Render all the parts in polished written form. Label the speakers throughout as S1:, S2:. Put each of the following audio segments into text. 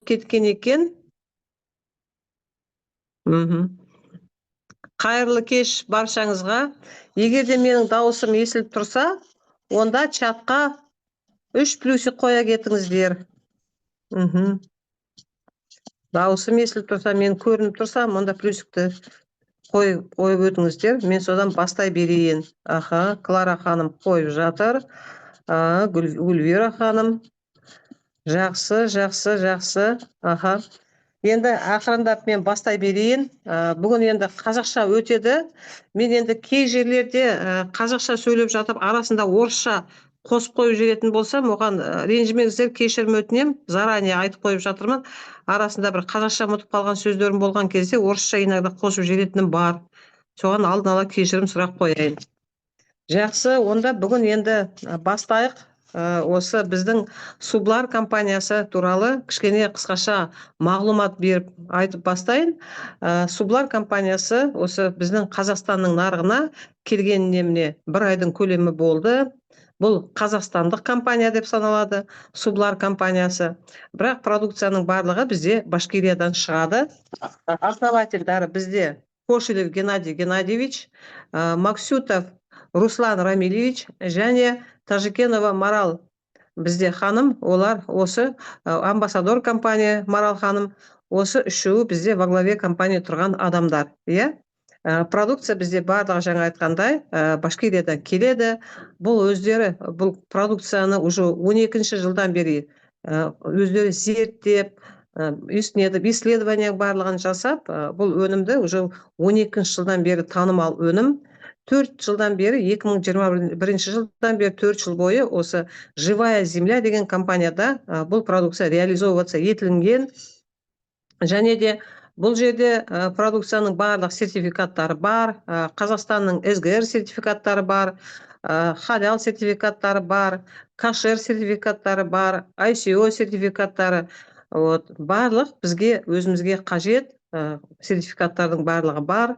S1: кеткен екен. Қайырлы кеш баршаңызға. Егер де менің дауысым естіліп тұрса, онда чатқа 3 плюсик қоя кетіңіздер. Дауысым естіліп тұрса, мен көрініп тұрса, онда плюсикті қойып өтіңіздер. Мен содан бастай берейін. Клара ханым қойып жатыр. Гүлвира ханым. Жақсы. Енді ақырындап мен бастай берейін. Бүгін енді қазақша өтеді. Мен енді кей жерлерде қазақша сөйлеп жатып, арасында орысша қосып қойып жүретін болсам, оған ренжімеңіздер, кешірім өтінем, заранее айтып қойып жатырмын. Арасында бір қазақша ұмытып қалған сөздерім болған кезде орысша иногда қосып жіберетінім бар. Соған алдын ала кешірім сұрақ қояйын. Жақсы, онда бүгін енді бастайық. Осы біздің Сублар компаниясы туралы кішкене қысқаша мағлұмат беріп айтып бастайын. Сублар компаниясы осы біздің Қазақстанның нарығына келгеніне міне 1 айдың көлемі болды. Бұл қазақстандық компания деп саналады, Сублар компаниясы. Бірақ продукцияның барлығы бізде Башкириядан шығады. Основательдары бізде Кошелев Геннадий Геннадьевич, Максютов Руслан Рамилевич және Тажикенова Марал бізде ханым, олар осы амбассадор компания Марал ханым, осы үшеуі бізде во главе компания тұрған адамдар. Продукция бізде барлығы жаңа айтқандай Башкириядан келеді. Бұл өздері бұл продукцияны уже 12-ші жылдан бері өздері зерттеп, исследование барлығын жасап, бұл өнімді уже 12-ші жылдан бері танымал өнім. 4 жылдан бері, 2021 жылдан бері 4 жыл бойы осы Живая земля деген компанияда бұл продукция реализовываться етілінген. Және де бұл жерде продукцияның барлық сертификаттары бар, Қазақстанның СГР сертификаттары бар, халал сертификаттары бар, кашер сертификаттары бар, ICO сертификаттары. Барлық бізге өзімізге қажет сертификаттардың барлығы бар.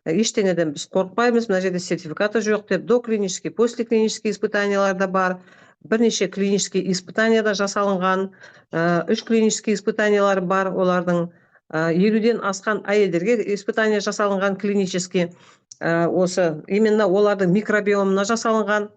S1: Ештеңеден біз қорқпаймыз. Мына жерде сертификаты жоқ деп, доклинический, послеклинический испытанияларда бар. Бірнеше клинический испытанияда жасалынған, 3 клинический испытаниялар бар. Олардың 50-ден асқан әйелдерге испытания жасалынған клинический. Осы именно олардың микробиомына жасалынған.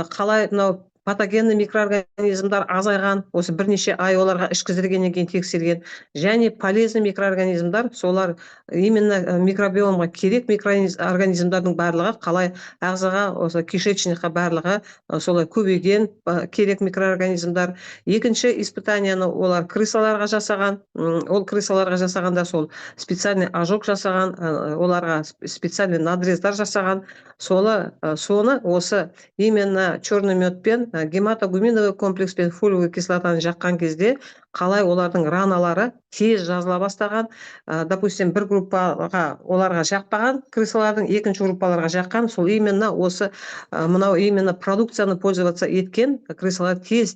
S1: Қалай мынау патогенный микроорганизмдар азайған, осы бірнеше ай оларға ішкіздіргеннен кейін тексерген, және полезный микроорганизмдар, солар именно микробиомға керек микроорганизмдардың барлығы қалай ағзаға, осы кишечникқа барлығы солай көбейген керек микроорганизмдар. Екінші испытанияны олар крысаларға жасаған. Ол крысаларға жасағанда сол специальный ожог жасаған, оларға специальный надрездар жасаған. Соны осы именно черный медпен гематогуминовый комплекспен фолиевый кислотаны жаққан кезде қалай олардың раналары тез жазыла бастаған. Допустим, бір группаға оларға жақпаған крысалардың, екінші группаларға жаққан. Сол именно осы мынау именно продукцияны пользоваться еткен крысалар тез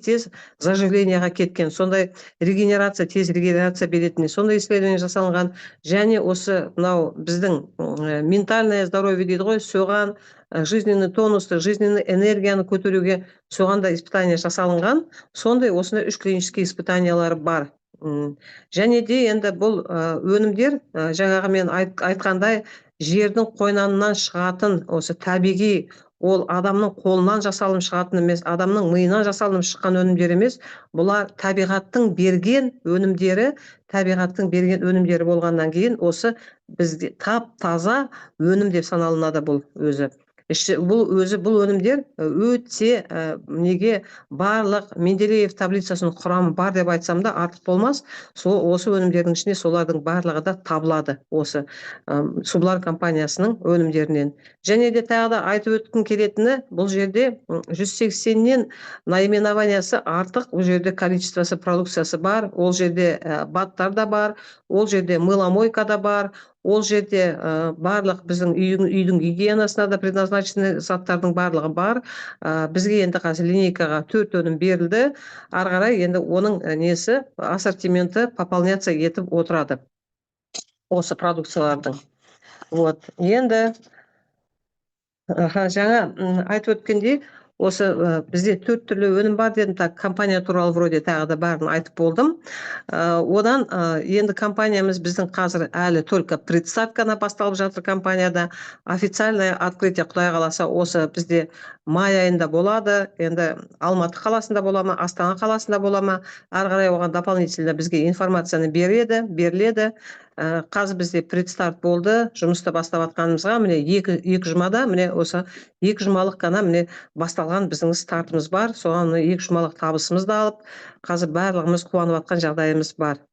S1: заживленияға кеткен. Сондай тез регенерация беретіне сондай исследование жасалынған. Және осы мынау біздің ментальное здоровье дейді ғой, соған жизненный тонусты, жизненный энергияны көтеруге соған да испытания жасалынған. Сондай осындай 3 клинический испытаниялары бар. Және де енді бұл өнімдер жаңағы мен айтқандай жердің қойнанынан шығатын, осы табиғи, ол адамның қолынан жасалым шығатын емес, адамның миынан жасалым шыққан өнімдер емес. Бұлар табиғаттың берген өнімдері, болғаннан кейін осы бізде тап-таза өнім деп саналынады бұл өзі. Бұл өнімдер өте неге барлық Менделеев таблицасының құрамы бар деп айтсам да артық болмас. Осы өнімдердің ішінде солардың барлығы да табылады осы Сублар компаниясының өнімдерінен. Және де тағы да айтып өткім келетіні, бұл жерде 180-нен наименованиясы артық, ол жерде количествосы продукциясы бар, ол жерде баттар да бар, ол жерде мыломойка да бар, ол жерде барлық біздің үйдің гигиенасына да предназначенный заттардың барлығы бар. Бізге енді қазір линейкаға 4 өнім берілді. Арғарай енді оның несі ассортименті пополняться етіп отырады осы продукциялардың. Енді жаңа айтып өткендей, осы бізде 4 түрлі өнім бар дедім, так компания туралы вроде тағы да барын айтып болдым. Одан енді компаниямыз біздің қазір әлі только представка ғана басталып жатыр компанияда. Официальное открытие Құдай қаласа осы бізде май айында болады. Енді Алматы қаласында бола ма, Астана қаласында бола ма, ары қарай оған дополнительно бізге информацияны беріледі. Қазір бізде предстарт болды. Жұмысты бастап жатқанымызға міне екі жұмада, міне осы 2 жұмалық қана міне басталған біздің стартымыз бар. Соған 2 жұмалық табысымызды алып, қазір барлығымыз қуанып жатқан жағдайымыз бар.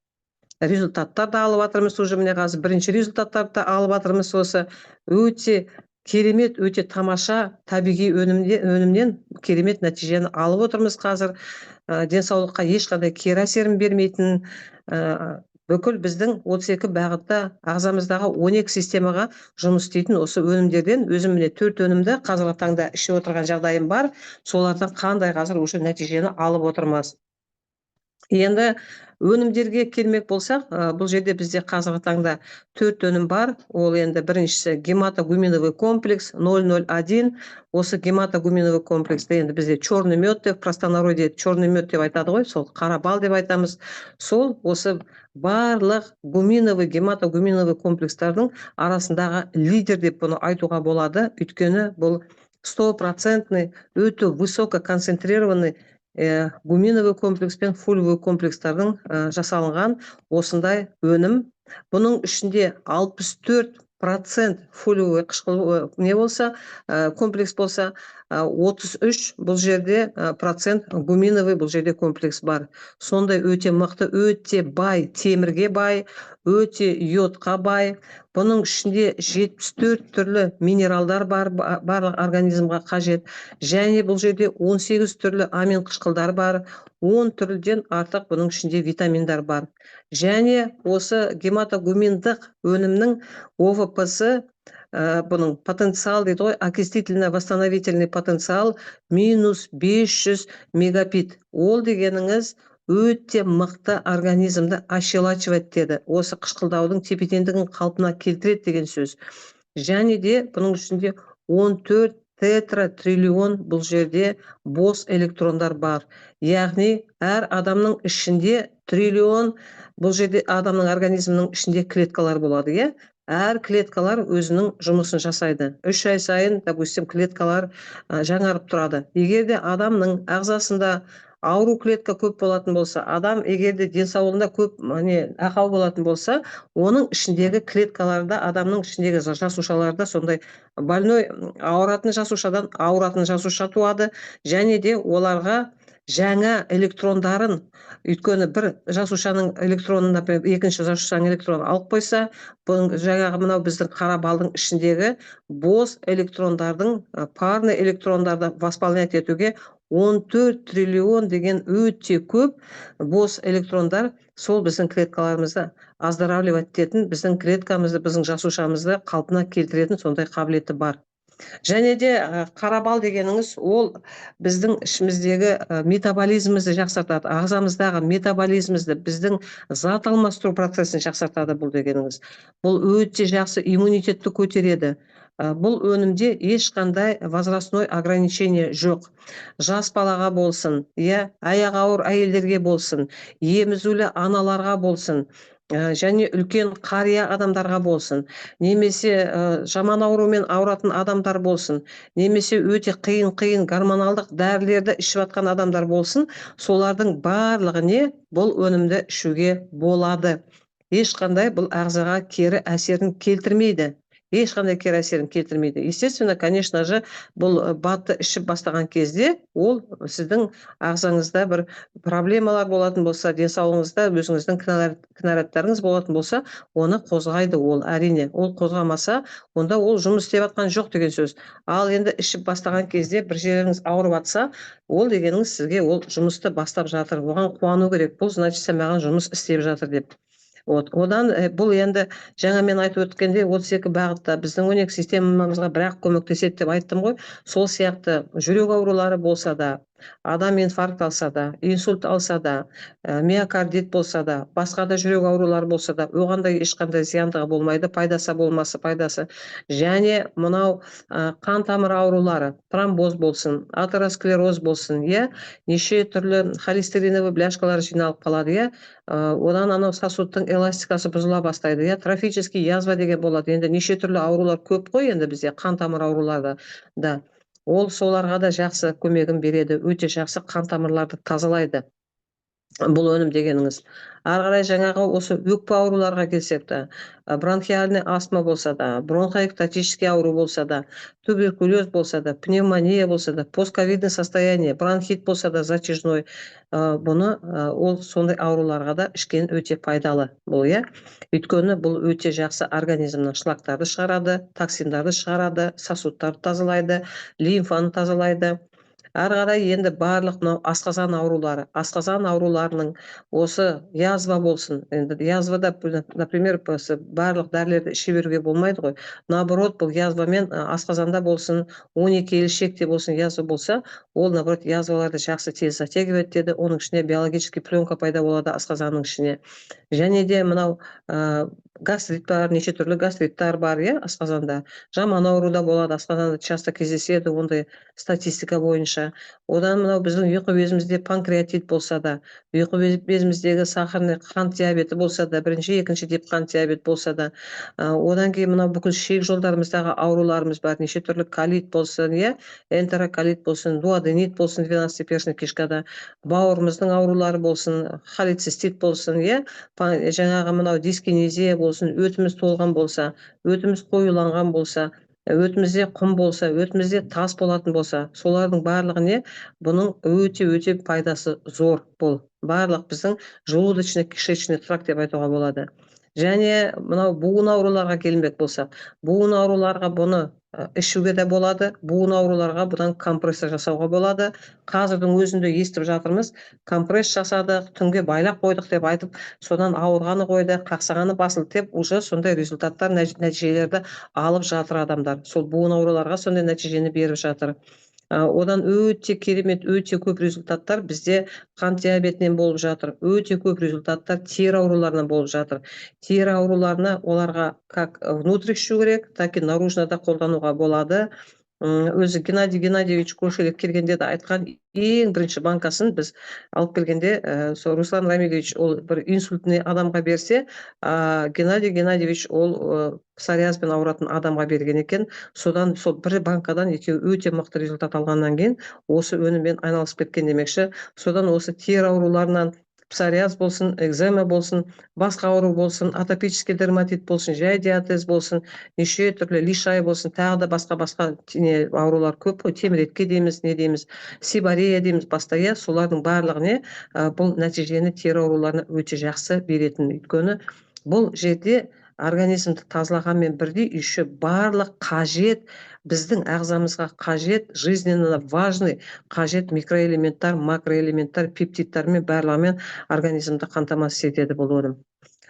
S1: Результаттар да алып жатырмыз, уже міне қазір бірінші результаттарды да алып жатырмыз. Осы өте керемет, өте тамаша табиғи өнімнен керемет нәтижені алып отырмыз қазір. Денсаулыққа ешқандай кері әсерін бермейтін, бүкіл біздің 32 бағытта ағзамыздағы 12 системаға жұмыс істейтін осы өнімдерден өзім міне 4 өнімді қазіргі таңда ішіп отырған жағдайым бар. Солардан қандай қазір уже нәтижені алып отырмыз. Енді өнімдерге келмек болсақ, бұл жерде бізде қазіргі таңда 4 өнім бар. Ол енді біріншісі гематогуминовый комплекс 001. Осы гематогуминовый комплексті енді бізде черный мед деп, простонародье черный мед деп айтады ғой, сол қара бал деп айтамыз. Сол осы барлық гуминовый, гематогуминовый комплекстардың арасындағы лидер деп бұны айтуға болады. Өйткені бұл 100% өте высококонцентрированный гуминовый комплекс пен фолиевый комплекстардың жасалынған осындай өнім. Бұның ішінде 64% фолиевый қышқыл не болса, комплекс болса, 33 бұл жерде процент гуминовый бұл жерде комплекс бар. Сондай өте мықты, өте бай, темірге бай, өте йодқа бай. Бұның ішінде 74 түрлі минералдар бар, барлық организмға қажет. Және бұл жерде 18 түрлі амин қышқылдар бар, 10 түрліден артық бұның ішінде витаминдар бар. Және осы гематогуминдық өнімнің ОВП-сы, бұның потенциал дейді ғой, окислительно-восстановительный потенциал -500 мегапит. Ол дегеніңіз өте мықты организмді ощелачивать деді. Осы қышқылдаудың тепе-теңдігін қалпына келтіреді деген сөз. Және де бұның ішінде 14 тетратриллион бұл жерде бос электрондар бар. Яғни әр адамның ішінде триллион, бұл жерде адамның организмінің ішінде клеткалар болады, е? Әр клеткалар өзінің жұмысын жасайды. 3 ай сайын, допустим, клеткалар жаңарып тұрады. Егер де адамның ағзасында ауру клетка көп болатын болса, адам егерде денсаулығында көп ақау болатын болса, оның ішіндегі клеткаларда, адамның ішіндегі жасушаларда сондай больной ауыратын жасушадан ауыратын жасуша туады. Және де оларға жаңа электрондарын, өйткені бір жасушаның электронын, екінші жасушаның электронын алып қойса, жаңағы мынау біздің қара балдың ішіндегі бос электрондардың, парный электрондарды восполнять етуге 14 триллион деген өте көп бос электрондар сол біздің клеткаларымызды оздоравливать ететін, біздің клеткамызды, біздің жасушамызды қалпына келтіретін сондай қабілеті бар. Және де қара бал дегеніңіз ол біздің ішіміздегі метаболизмімізді жақсартады, ағзамыздағы метаболизмімізді, біздің зат алмастыру процесін жақсартады бұл дегеніңіз. Бұл өте жақсы иммунитетті көтереді. Бұл өнімде ешқандай возрастной ограничение жоқ. Жас балаға болсын, аяғы ауыр әйелдерге болсын, емізулі аналарға болсын, және үлкен қария адамдарға болсын, немесе жаман аурумен ауыратын адамдар болсын, немесе өте қиын гормоналдық дәрілерді ішіп жатқан адамдар болсын, солардың барлығына бұл өнімді ішуге болады. Ешқандай бұл ағзаға кері әсерін келтірмейді. Естественно, конечно же, бұл батты ішіп бастаған кезде, ол сіздің ағзаңызда бір проблемалар болатын болса, денсаулығыңызда өзіңіздің кінәраттарыңыз болатын болса, оны қозғайды ол, әрине. Ол қозғамаса, онда ол жұмыс істеп жатқан жоқ деген сөз. Ал енді ішіп бастаған кезде бір жеріңіз ауырып жатса, ол дегеніңіз сізге ол жұмысты бастап жатыр. Оған қуану керек. Бұл значит маған жұмыс істеп жатыр деп. Одан бұл енді жаңа мен айтып өткенде 32 бағытта біздің 12 системамызға бірақ көмектеседі деп айттым ғой. Сол сияқты жүрек аурулары болса да, адам инфаркт алса да, инсульт алса да, миокардит болса да, басқа да жүрек аурулары болса да, оған да ешқандай зияндығы болмайды, пайдасы болмаса пайдасы. Және мынау қан тамыр аурулары, тромбоз болсын, атеросклероз болсын, иә, неше түрлі холестериновый бляшкалар жиналып қалады, иә, одан анау сосудтың эластикасы бұзыла бастайды, иә, трофический язва деген болады. Енді неше түрлі аурулар көп қой енді бізде, қан тамыр аурулары да. Ол соларға да жақсы көмегін береді, өте жақсы қан тамырларды тазалайды бұл өнім дегеніңіз. Ары қарай жаңағы осы өкпе ауруларға келсек те, бронхиальный астма болса да, бронхоэктатический ауру болса да, туберкулез болса да, пневмония болса да, постковидный состояние, бронхит болса да, затяжной, бұны ол сондай ауруларға да ішкен өте пайдалы бұл, иә. Өйткені бұл өте жақсы организмнің шлактарды шығарады, токсиндарды шығарады, сосудтарды тазалайды, лимфаны тазалайды. Ары қарай енді барлық мынау асқазан аурулары, асқазан ауруларының осы язва болсын, енді язвада, например, барлық дәрілерді іше беруге болмайды ғой. Наоборот, бұл язвамен асқазанда болсын, 12 елшекте болсын язва болса, ол наоборот язваларды жақсы тез затягивать етеді, оның ішіне биологический пленка пайда болады асқазанның ішіне. Және де мынау гастрит бар, неше түрлі гастриттар бар, иә, асқазанда. Жаман ауруда болады, асқазанда часто кездеседі ондай статистика бойынша. Одан мынау біздің ұйқы безімізде панкреатит болса да, ұйқы безіміздегі сахарный қант диабеті болса да, бірінші, екінші тип қант диабет болса да, одан кейін мынау бүкіл ішек жолдарымыздағы ауруларымыз бар, неше түрлі колит болсын, иә, энтероколит болсын, дуоденит болсын, 12-перстный кишкада, бауырымыздың аурулары болсын, холецистит болсын, иә, жаңағы мынау дискинезия болсын, өтіміз толған болса, өтіміз қоюланған болса, өтімізде құм болса, өтімізде тас болатын болса, солардың барлығы не? Бұның өте пайдасы зор бұл. Барлық біздің желудочно-кишечный тракт деп айтуға болады. Және мынау буын ауруларға келмек болсақ, буын ауруларға бұны ішуге де болады, буын ауруларға бұдан компрессор жасауға болады. Қазірдің өзінде естіп жатырмыз, компресс жасадық, түнге байлап қойдық деп айтып, содан ауырғаны қойды, қақсағаны басылды деп, уже сондай результаттар, нәтижелерді алып жатыр адамдар. Сол буын ауруларға сондай нәтижені беріп жатыр. Одан өте керемет, өте көп результаттар бізде қант диабетінен болып жатыр. Өте көп результаттар тері ауруларынан болып жатыр. Тері ауруларына оларға как внутрь ішу керек, так и наружно да қолдануға болады. Өзі Геннадий Геннадьевич Кошелев келгенде де айтқан, ең бірінші банкасын біз алып келгенде, Руслан Рамилевич ол бір инсультный адамға берсе, Геннадий Геннадьевич ол псориазбен ауыратын адамға берген екен. Содан сол бір банкадан екеуі өте мықты результат алғаннан кейін осы өніммен айналысып кеткен демекші. Содан осы тері ауруларынан, псориаз болсын, экзема болсын, басқа ауру болсын, атопический дерматит болсын, жай диатез болсын, неше түрлі лишай болсын, тағы да басқа аурулар көп қой, теміретке дейміз, не дейміз, сибарея дейміз, бастая, солардың барлығына бұл нәтижені тері ауруларына өте жақсы беретін. Өйткені бұл жерде организмді тазалағанмен бірдей еще барлық қажет, біздің ағзамызға қажет, жизненно важный қажет микроэлементтар, макроэлементтар, пептидтармен барлығымен организмді қамтамасыз етеді бұл өнім.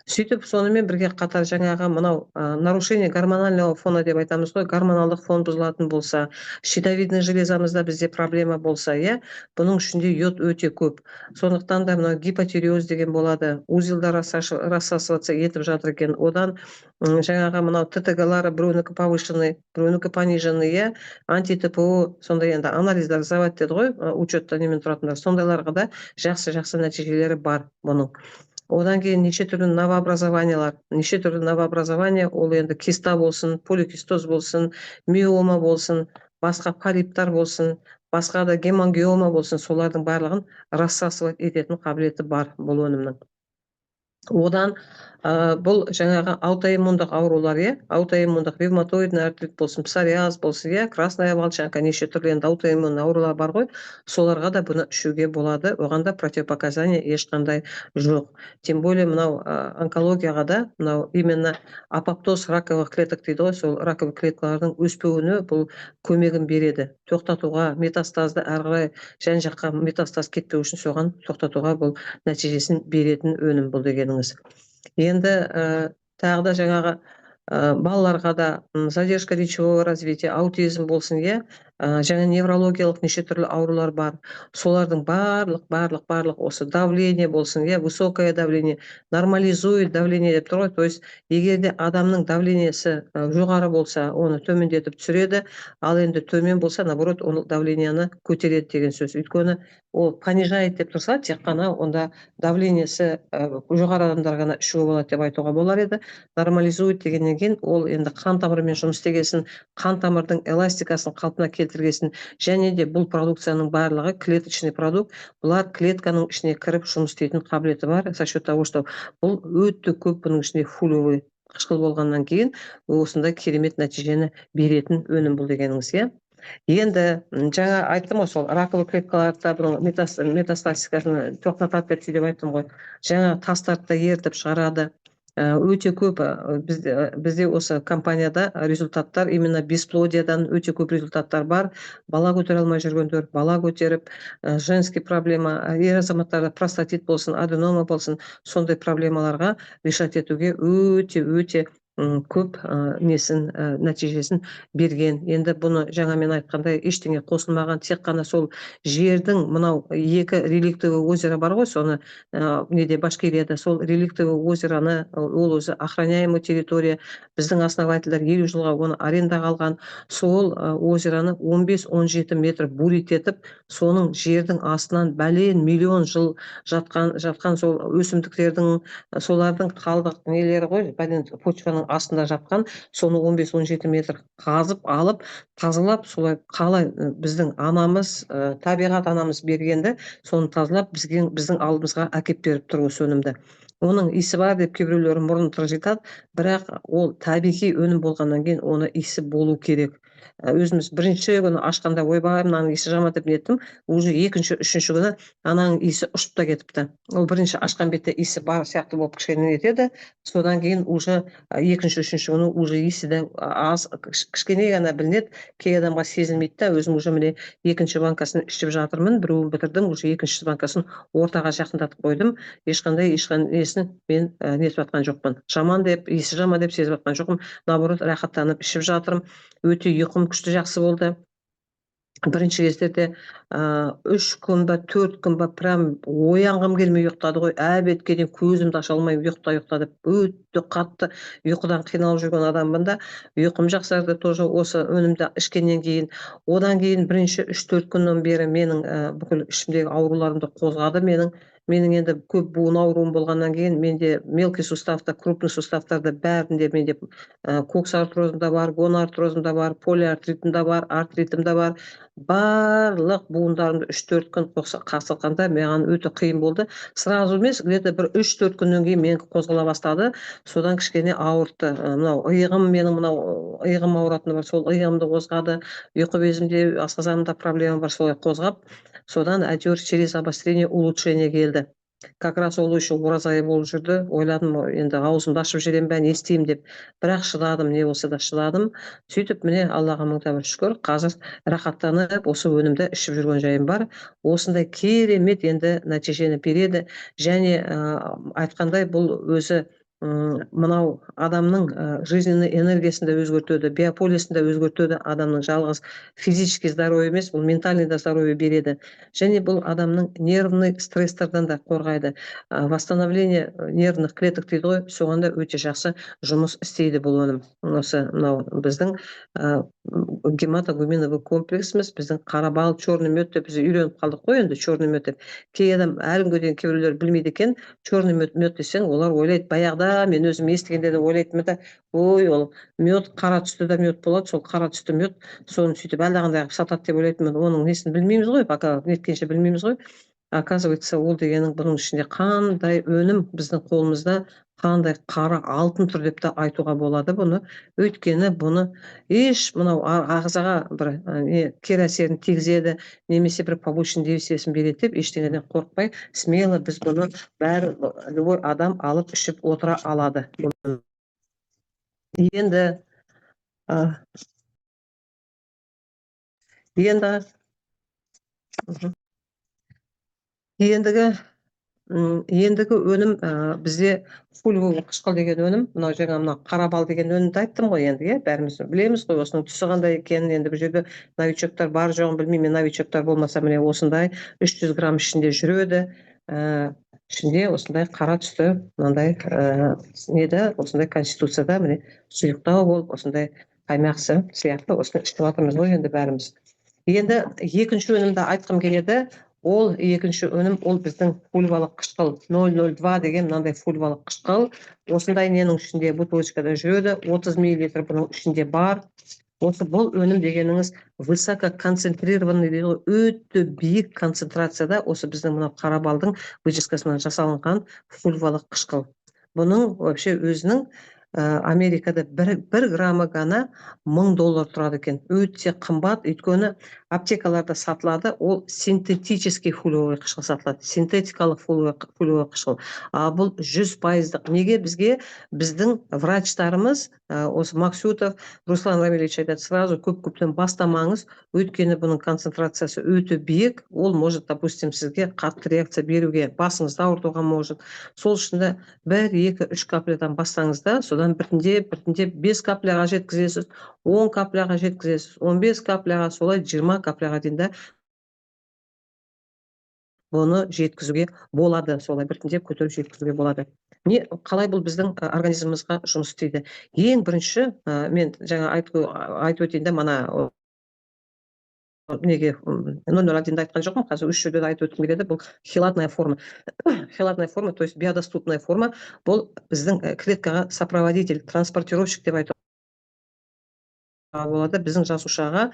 S1: Сөйтіп сонымен бірге қатар жаңағы мынау нарушение гормонального фона деп айтамыз ғой, гормоналдық фон бұзылатын болса, щитовидный железамызда бізде проблема болса, иә, бұның ішінде йод өте көп. Сондықтан да мынау гипотиреоз деген болады, узелдар рассасываться етіп жатыр екен. Одан жаңағы мынау ТТГ-лары біреуінікі повышенный, біреуінікі пониженный, иә, анти-ТПО, сондай енді анализдар завод деді ғой, учетта немен тұратындар, сондайларға да жақсы нәтижелері бар бұның. Одан кейін неше түрлі новообразование, ол енді киста болсын, поликистоз болсын, миома болсын, басқа полиптар болсын, басқа да гемангиома болсын, солардың барлығын рассасывать ететін қабілеті бар бұл өнімнің. Одан бұл жаңағы аутоиммундық аурулар, аутоиммундық ревматоидный артрит болсын, псориаз болсын, красная волчанка, неше түрлі енді аутоиммунный аурулар бар ғой, соларға да бұны ішуге болады, оған да противопоказания ешқандай жоқ. Тем более мынау онкологияға да мынау именно апоптоз раковых клеток дейді ғой, сол раковый клеткалардың өспеуіне бұл көмегін береді. Тоқтатуға, метастазды әрі қарай жан-жаққа метастаз кетпеу үшін соған тоқтатуға бұл нәтижесін беретін өнім бұл дегеніңіз. Енді тағы да жаңағы балаларға да задержка речевого развития, аутизм болсын, жаңа неврологиялық неше түрлі аурулар бар. Солардың барлық осы давление болсын, высокое давление, нормализует давление деп тұр ғой. То есть егер де адамның давлениесі жоғары болса, оны төмендетіп түсіреді, ал енді төмен болса, наоборот, ол давленияны көтереді деген сөз. Өйткені ол понижает деп тұрса, тек қана онда давлениесі жоғары адамдар ғана ішуге болады деп айтуға болар еді. Нормализует дегеннен кейін ол енді қан тамырымен жұмыс істегесін, қан тамырдың эластикасын қалпына келтіргесін, және де бұл продукцияның барлығы клеточный продукт, бұлар клетканың ішіне кіріп жұмыс істейтін қабілеті бар, за счет того, что бұл өте көп бұның ішінде фолиевый қышқыл болғаннан кейін осындай керемет нәтижені беретін өнім бұл дегеніңіз, Енді жаңа айттым ғой, сол раковый клеткаларда бұның метастасикасын тоқтатады деп айттым ғой. Жаңа тастарды да ерітіп шығарады. Өте көп бізде осы компанияда результаттар именно бесплодиядан өте көп результаттар бар. Бала көтере алмай жүргендер бала көтеріп, женский проблема, ер азаматтарда простатит болсын, аденома болсын, сондай проблемаларға решать етуге өте көп нәтижесін берген. Енді бұны жаңа мен айтқандай ештеңе қосылмаған, тек қана сол жердің мынау екі реликтовый озеро бар ғой, соны неде Башкирияда, сол реликтовый озероны, ол өзі охраняемый территория, біздің основательдер 50 жылға оны арендаға алған, сол озероны 15-17 метр бурить етіп, соның жердің астынан бәлен миллион жыл жатқан сол өсімдіктердің, солардың қалдық нелері ғой, бәлен почваның астында жатқан, соны 15-17 метр қазып алып, тазалап, солай қалай біздің анамыз, табиғат анамыз бергенді, соны тазалап біздің алдымызға әкеп беріп тұр осы өнімді. Оның иісі бар деп кейбіреулер мұрнын тыржитады, бірақ ол табиғи өнім болғаннан кейін оны иісі болу керек. Өзіміз бірінші күні ашқанда ойбай мынаның иісі жаман деп неттім, уже екінші, үшінші күні ананың иісі ұшып та кетіпті. Ол бірінші ашқан бетте иісі бар сияқты болып кішкене нетеді, содан кейін уже екінші, үшінші күні уже иісі де аз, кішкене ғана білінеді, кей адамға сезілмейді да. Өзім уже міне екінші банкасын ішіп жатырмын, біреуін бітірдім, уже екінші банкасын ортаға жақындатып қойдым. Ешқандай несін мен нетіп жатқан жоқпын, жаман деп, иісі жаман деп сезіп жатқан жоқпын, наоборот рахаттанып ішіп жатырмын. Өте ұйқым күшті жақсы болды. Бірінші кездерде 3 күн ба 4 күн ба прям оянғым келмей ұйықтады ғой, әбетке дейін көзімді аша алмай ұйықта деп өте қатты ұйқыдан қиналып жүрген адаммын да. Ұйқым жақсарды тоже осы өнімді ішкеннен кейін. Одан кейін бірінші 3-4 күннен бері менің бүкіл ішімдегі ауруларымды қозғады. Менің енді көп буын ауруым болғаннан кейін менде мелкий суставта, крупный суставтарда бәрінде менде коксартрозым да бар, гонартрозым да бар, полиартритім да бар, артритім да бар. Барлық буындарымды 3-4 күн қасыққанда маған өте қиын болды. Сразу емес, где-то бір 3-4 күннен кейін мен қозғала бастады. Содан кішкене ауыртты. Мынау иығым, менің мынау иығым ауыратыны бар, сол иығымды қозғады. Ұйқы безімде, асқазанымда проблема бар, солай қозғап. Содан әйтеуір через обострение улучшение келді. Как раз ол еще ораза болып жүрді. Ойладым, енді аузымды ашып жіберем бе, не істеймін деп. Бірақ шыдадым, не болса да шыдадым. Сөйтіп міне Аллаға мың да бір шүкір, қазір рахаттанып осы өнімді ішіп жүрген жайым бар. Осындай керемет енді нәтижені береді. Және айтқандай бұл өзі мынау адамның жизненный энергиясын да өзгертеді, биополисін да өзгертеді. Адамның жалғыз физически здоровье емес, бұл ментальный да здоровье береді. Және бұл адамның нервный стресстерден да қорғайды. Восстановление нервных клеток дейді ғой, соған да өте жақсы жұмыс істейді бұл өнім. Осы мынау біздің гематогуминовый комплексіміз, біздің қара бал, черный мед деп біз үйреніп қалдық қой енді, черный мед деп. Кей адам әлі күнге дейін кейбіреулер білмейді екен, черный мед десең, олар ойлайды, баяғыда мен өзім естігенде де ойлайтынмын да, ой, ол мед, қара түсті да мед болады, сол қара түсті мед, соны сөйтіп әлдеқандай сатады деп ойлайтынмын. Оның несін білмейміз ғой, пока неткенше білмейміз ғой. Оказывается, ол дегенің бұның ішінде қандай өнім біздің қолымызда, қандай қара алтын тұр деп те айтуға болады бұны. Өйткені бұны еш мынау ағзаға бір кері әсерін тигізеді, немесе бір побочный действиесін береді деп ештеңеден қорықпай, смело біз бұны бәрі любой адам алып ішіп отыра алады. Енді ендігі ендігі өнім бізде фульвовый қышқыл деген өнім, мынау жаңа мына қара бал деген өнімді айттым ғой енді, иә, бәріміз білеміз ғой осының түсі қандай екенін. Енді бұл жерде новичоктар бар жоғын білмеймін, новичоктар болмаса міне осындай 300 грамм ішінде жүреді. Ішінде осындай қара түсті мынандай неді, осындай конституцияда міне сұйықтау болып осындай қаймақсы сияқты осыны ішіп жатырмыз ғой енді бәріміз. Енді екінші өнімді айтқым келеді. Ол екінші өнім, ол біздің фульвалық қышқыл 002 деген мынандай фульвалық қышқыл. Осындай ненің ішінде бутылочкада жүреді, 30 мл бұның ішінде бар. Осы бұл өнім дегеніңіз высококонцентрированный дейді ғой, өте биік концентрацияда осы біздің мына қара балдың выческасынан жасалынған фульвалық қышқыл. Бұның вообще өзінің Америкада 1 граммы ғана $1000 тұрады екен. Өте қымбат, өйткені аптекаларда сатылады, ол синтетический фульвовый қышқыл сатылады. Синтетикалық фульвовый қышқыл. Бұл 100%. Неге бізге біздің врачтарымыз, осы Максютов, Руслан Рамилевич айтады, сразу көп-көптен бастамаңыз, өйткені бұның концентрациясы өте биік, ол может, допустим, сізге қатты реакция беруге, басыңызды ауыртуға может. Сол үшін де 1, 2, 3 каплядан бастаңыз да, содан біртіндеп 5 капляға жеткізесіз, 10 капляға жеткізесіз, 15 капляға, солай 20 капляға дейін де бұны жеткізуге болады, солай біртіндеп көтеріп жеткізуге болады. Қалай бұл біздің организмімізға жұмыс істейді? Ең бірінші, мен жаңа айтып өтейін де, мана неге 001-ді айтқан жоқпын, қазір 3 жерде айтып өткім келеді. Бұл хелатная форма. Хелатная форма, то есть биодоступная форма, бұл біздің клеткаға сопроводитель, транспортировщик деп айтып болады. Біздің жасушаға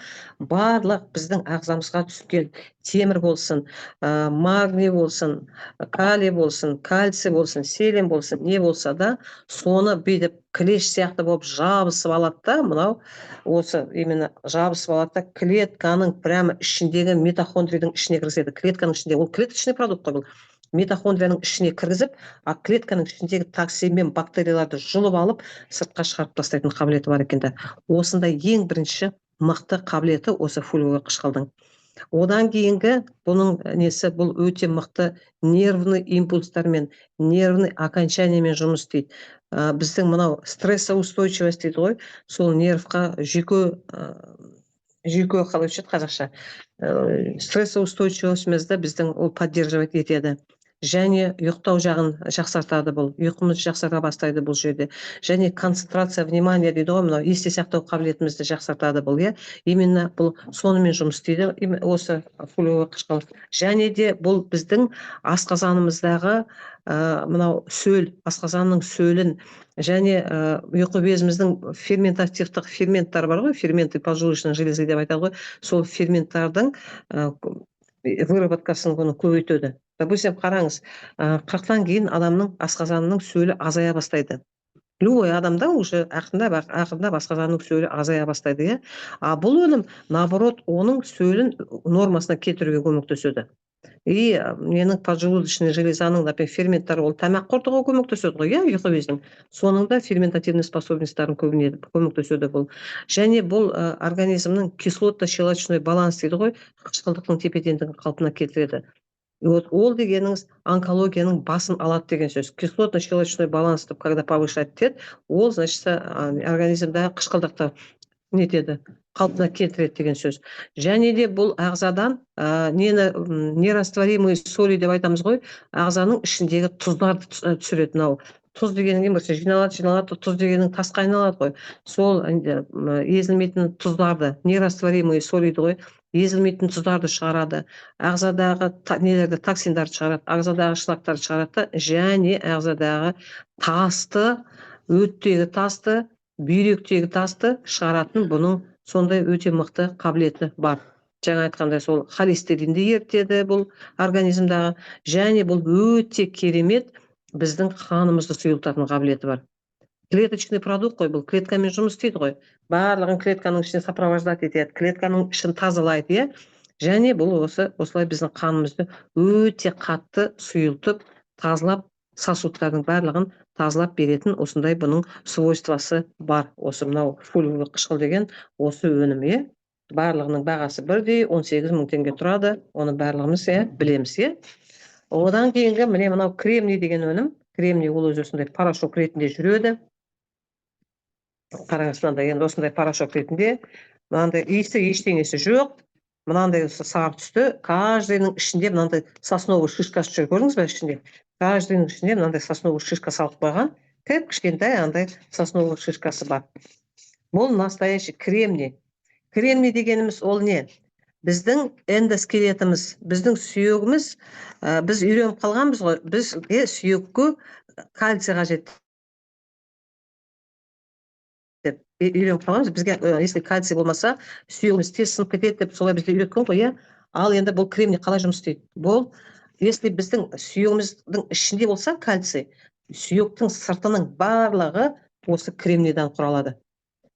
S1: барлық біздің ағзамызға түскен темір болсын, магний болсын, калий болсын, кальций болсын, селен болсын, не болса да, соны бүйтіп клеш сияқты болып жабысып алады да, мынау осы именно жабысып алады да, клетканың прямо ішіндегі митохондрийдің ішіне кіргізеді. Клетканың ішінде, ол клеточный продукт қой бұл. Митохондрияның ішіне кіргізіп, клетканың ішіндегі токсин мен бактерияларды жұлып алып, сыртқа шығарып тастайтын қабілеті бар екен. Осындай ең бірінші мықты қабілеті осы фульвовый қышқылдың. Одан кейінгі бұның несі, бұл өте мықты нервный импульстармен, нервный окончаниямен жұмыс істейді. Біздің мынау стрессоустойчивость дейді ғой, сол нервқа жүйке қалай өтеді қазақша, стрессоустойчивостьмізді біздің ол поддерживать етеді. Және ұйықтау жағын жақсартады бұл, ұйқымыз жақсара бастайды бұл жерде. Және концентрация внимания дейді ғой, мынау есте сақтау қабілетімізді жақсартады бұл, иә. Именно бұл сонымен жұмыс істейді, осы фульвовый қышқыл. Және де бұл біздің асқазанымыздағы мынау сөл, асқазанның сөлін, және ұйқы безіміздің ферментативтік ферменттар бар ғой, ферменты поджелудочной железы деп айтады ғой, сол ферменттардың выработкасын бұны көбейтеді. Допустим, қараңыз, 40-тан кейін адамның асқазанының сөлі азая бастайды. Любой адамда уже ақырындап асқазанның сөлі азая бастайды, иә. Бұл өнім, наоборот, оның сөлін нормасына кетіруге көмектеседі. И менің поджелудочный железаның, например, ферменттары, ол тамақ қорытуға көмектеседі ғой, иә, ұйқы безінің. Соның да ферментативный способностьтарын көмектеседі бұл. Және бұл организмнің кислотно-щелочной баланс дейді ғой, қышқылдықтың тепе-теңдігін қалпына келтіреді. Ол дегеніңіз онкологияның басын алады деген сөз. Кислотно-щелочной баланс, когда повышать деді, ол, значит, организмдағы қышқылдықты нетеді, қалпына келтіреді деген сөз. Және де бұл ағзадан нерастворимый соли деп айтамыз ғой, ағзаның ішіндегі тұздарды түсіреді. Мынау тұз дегеннен бірсе жиналады, тұз дегеннің тасқа айналады ғой. Сол езілмейтін тұздарды, нерастворимый соли дейді ғой, езілмейтін тұздарды шығарады, ағзадағы нелерді, токсиндарды шығарады, ағзадағы шлактарды шығарады, және ағзадағы тасты, өттегі тасты, бүйректегі тасты шығаратын бұның сондай өте мықты қабілеті бар. Жаңа айтқандай сол холестеринді ерітеді бұл организмдағы, және бұл өте керемет біздің қанымызды сұйылтатын қабілеті бар. Клеточный продукт қой, бұл клеткамен жұмыс істейді ғой. Барлығын клетканың ішіне сопровождать етеді, клетканың ішін тазалайды, иә. Және бұл осылай біздің қанымызды өте қатты сұйылтып, тазалап, сосудтардың барлығын тазалап беретін осындай бұның свойствосы бар. Осы мынау фульвовый қышқыл деген осы өнім, иә. Барлығының бағасы бірдей 18 000 теңге тұрады. Оны барлығымыз білеміз, иә. Одан кейінгі міне мынау кремний деген өнім. Кремний ол өзі осындай порошок ретінде жүреді. Қараңыз, мынандай енді осындай порошок ретінде. Мынандай иісі ештеңесі жоқ. Мынандай сары түсті. Каждыйның ішінде мынандай сосновый шишкасы жүр, көрдіңіз бе ішінде? Каждыйның ішінде мынандай сосновый шишка салып қойған. Кішкентай андай сосновый шишкасы бар. Бұл настоящий кремний. Кремний дегеніміз ол не? Біздің эндоскелетіміз, біздің сүйегіміз, біз үйреніп қалғанбыз ғой, бізге сүйекке кальций қажет деп үйреніп қалғанбыз. Бізге если кальций болмаса, сүйегіміз тез сынып кетеді деп солай бізді үйреткен ғой, иә. Ал енді бұл кремний қалай жұмыс істейді? Бұл если біздің сүйегіміздің ішінде болса кальций, сүйектің сыртының барлығы осы кремнийдан құралады.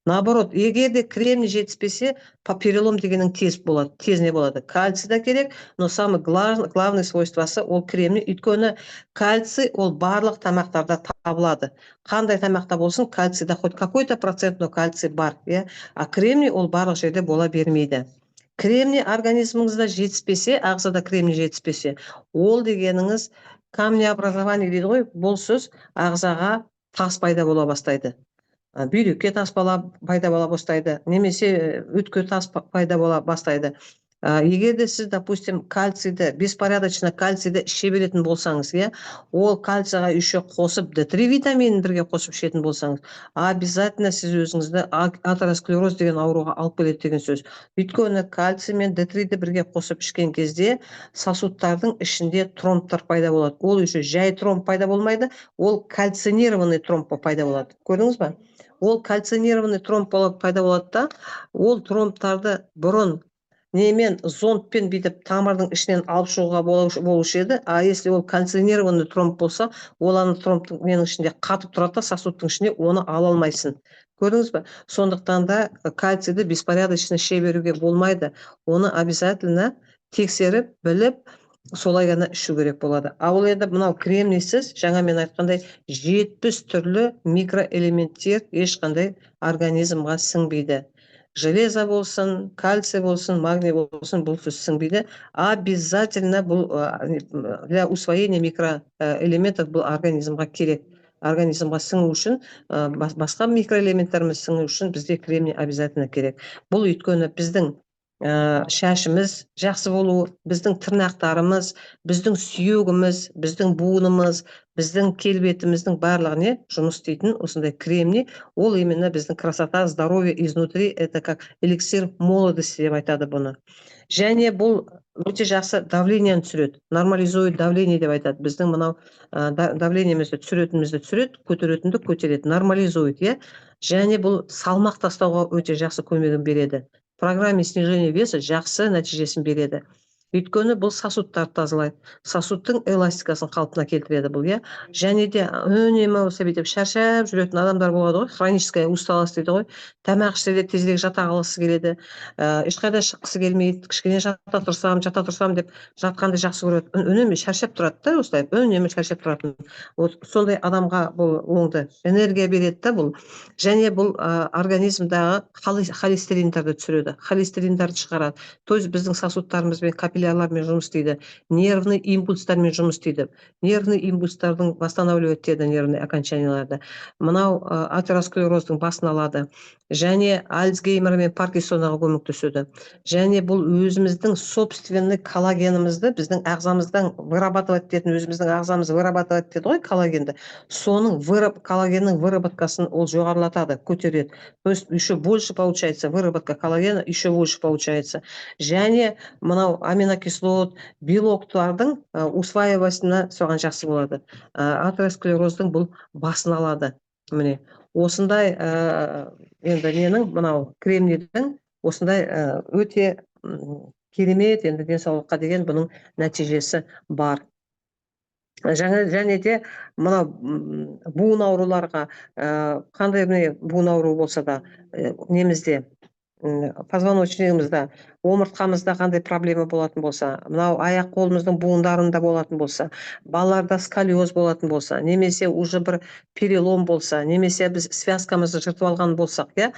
S1: Наоборот, егер де кремний жетіспесе, перелом дегенің тез болады, тезіне болады. Кальций да керек, но самый главный свойствосы ол кремний. Өйткені кальций ол барлық тамақтарда табылады. Қандай тамақта болсын, кальцийда хоть какой-то процент, но кальций бар, иә. А кремний ол барлық жерде бола бермейді. Кремний организміңізде жетіспесе, ағзада кремний жетіспесе, ол дегеніңіз камнеобразование дейді ғой, бұл сөз ағзаға тас пайда бола бастайды. Бүйрекке тас пайда бола бастайды, немесе өтке тас пайда бола бастайды. Егер де сіз, допустим, кальцийді, беспорядочно кальцийді іше беретін болсаңыз, иә, ол кальцийға еще қосып D3 витаминін бірге қосып ішетін болсаңыз, обязательно сіз өзіңізді атеросклероз деген ауруға алып келеді деген сөз. Өйткені кальций мен D3-ді бірге қосып ішкен кезде сосудтардың ішінде тромбтар пайда болады. Ол еще жай тромб пайда болмайды, ол кальцинированный тромб пайда болады. Көрдіңіз ба? Ол кальцинированный тромб пайда болады да, ол тромбтарды бұрын немен зондпен бүйтіп тамырдың ішінен алып шығуға болушы еді. А если ол кальцинированный тромб болса, ол ана тромбтың менің ішінде қатып тұрады да, сосудтың ішіне оны ала алмайсың. Көрдіңіз бе? Сондықтан да кальцийді беспорядочно іше беруге болмайды. Оны обязательно тексеріп, біліп, солай ғана ішу керек болады. Ал енді мынау кремнийсіз, жаңа мен айтқандай 70 түрлі микроэлементтер ешқандай организмға сіңбейді. Железо болсын, кальций болсын, магний болсын, бұл сөз сіңбейді. Обязательно бұл для усвоения микроэлементов бұл организмға керек. Организмға сіңу үшін, басқа микроэлементтеріміз сіңу үшін бізде кремний обязательно керек. Бұл өйткені біздің шашымыз жақсы болу, біздің тырнақтарымыз, біздің сүйегіміз, біздің буынымыз, біздің келбетіміздің барлығына жұмыс істейтін осындай кремний. Ол именно біздің красота, здоровье изнутри, это как эликсир молодости деп айтады бұны. Және бұл өте жақсы давлениені түсіреді, нормализует давление деп айтады. Біздің мынау давлениемізді түсіреді, көтеретінді көтереді, нормализует, иә. Және бұл салмақ тастауға өте жақсы көмегін береді. Программе снижения веса жақсы нәтижесін береді. Өйткені бұл сосудтарды тазалайды, сосудтың эластикасын қалпына келтіреді бұл, иә. Және де үнемі осы бүйтіп шаршап жүретін адамдар болады ғой, хроническая усталость дейді ғой, тамақ ішсе де тезірек жата қалғысы келеді, ешқайда шыққысы келмейді, кішкене жата тұрсам деп жатқанды жақсы көреді, үнемі шаршап тұрады да, осылай үнемі шаршап тұратын. Сондай адамға бұл оңды энергия береді да бұл. Және бұл организмдағы холестериндерді түсіреді, холестериндерді шығарады. То есть біздің сосудтарымызбен, капиллярлармен жұмыс істейді, нервный импульстармен жұмыс істейді. Нервный импульстардың восстанавливать етеді нервный окончанияларды. Мынау атеросклероздың басын алады. Және Альцгеймер мен Паркинсонға көмектеседі. Және бұл өзіміздің собственный коллагенімізді біздің ағзамыздан вырабатывать ететін, өзіміздің ағзамыз вырабатывать етеді ғой коллагенді. Соның коллагеннің выработкасын ол жоғарылатады, көтереді. То есть еще больше получается, выработка коллагена еще больше получается. Және мынау аминокислот, белоктардың усваиваниесіне соған жақсы болады. Атеросклероздың бұл басын алады. Міне осындай енді ненің мынау кремнийдің осындай өте керемет енді денсаулыққа деген бұның нәтижесі бар. Және де мына буын ауруларға, қандай буын ауру болса да, немізде, позвоночнигімізде, омыртқамызда қандай проблема болатын болса, мынау аяқ қолымыздың буындарында болатын болса, балаларда сколиоз болатын болса, немесе уже бір перелом болса, немесе біз связкамызды жыртып алған болсақ,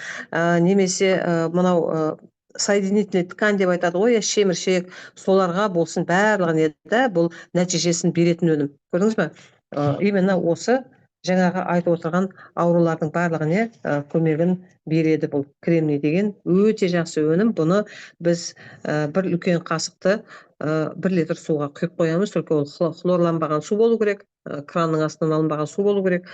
S1: немесе мынау соединительный ткань деп айтады ғой, шеміршек, соларға болсын барлығына да бұл нәтижесін беретін өнім. Көрдіңіз бе? Именно осы жаңағы айтып отырған аурулардың барлығына көмегін береді бұл кремний деген өте жақсы өнім. Бұны біз бір үлкен қасықты 1 литр суға құйып қоямыз, только ол хлорланбаған су болу керек, кранның астынан алынбаған су болу керек.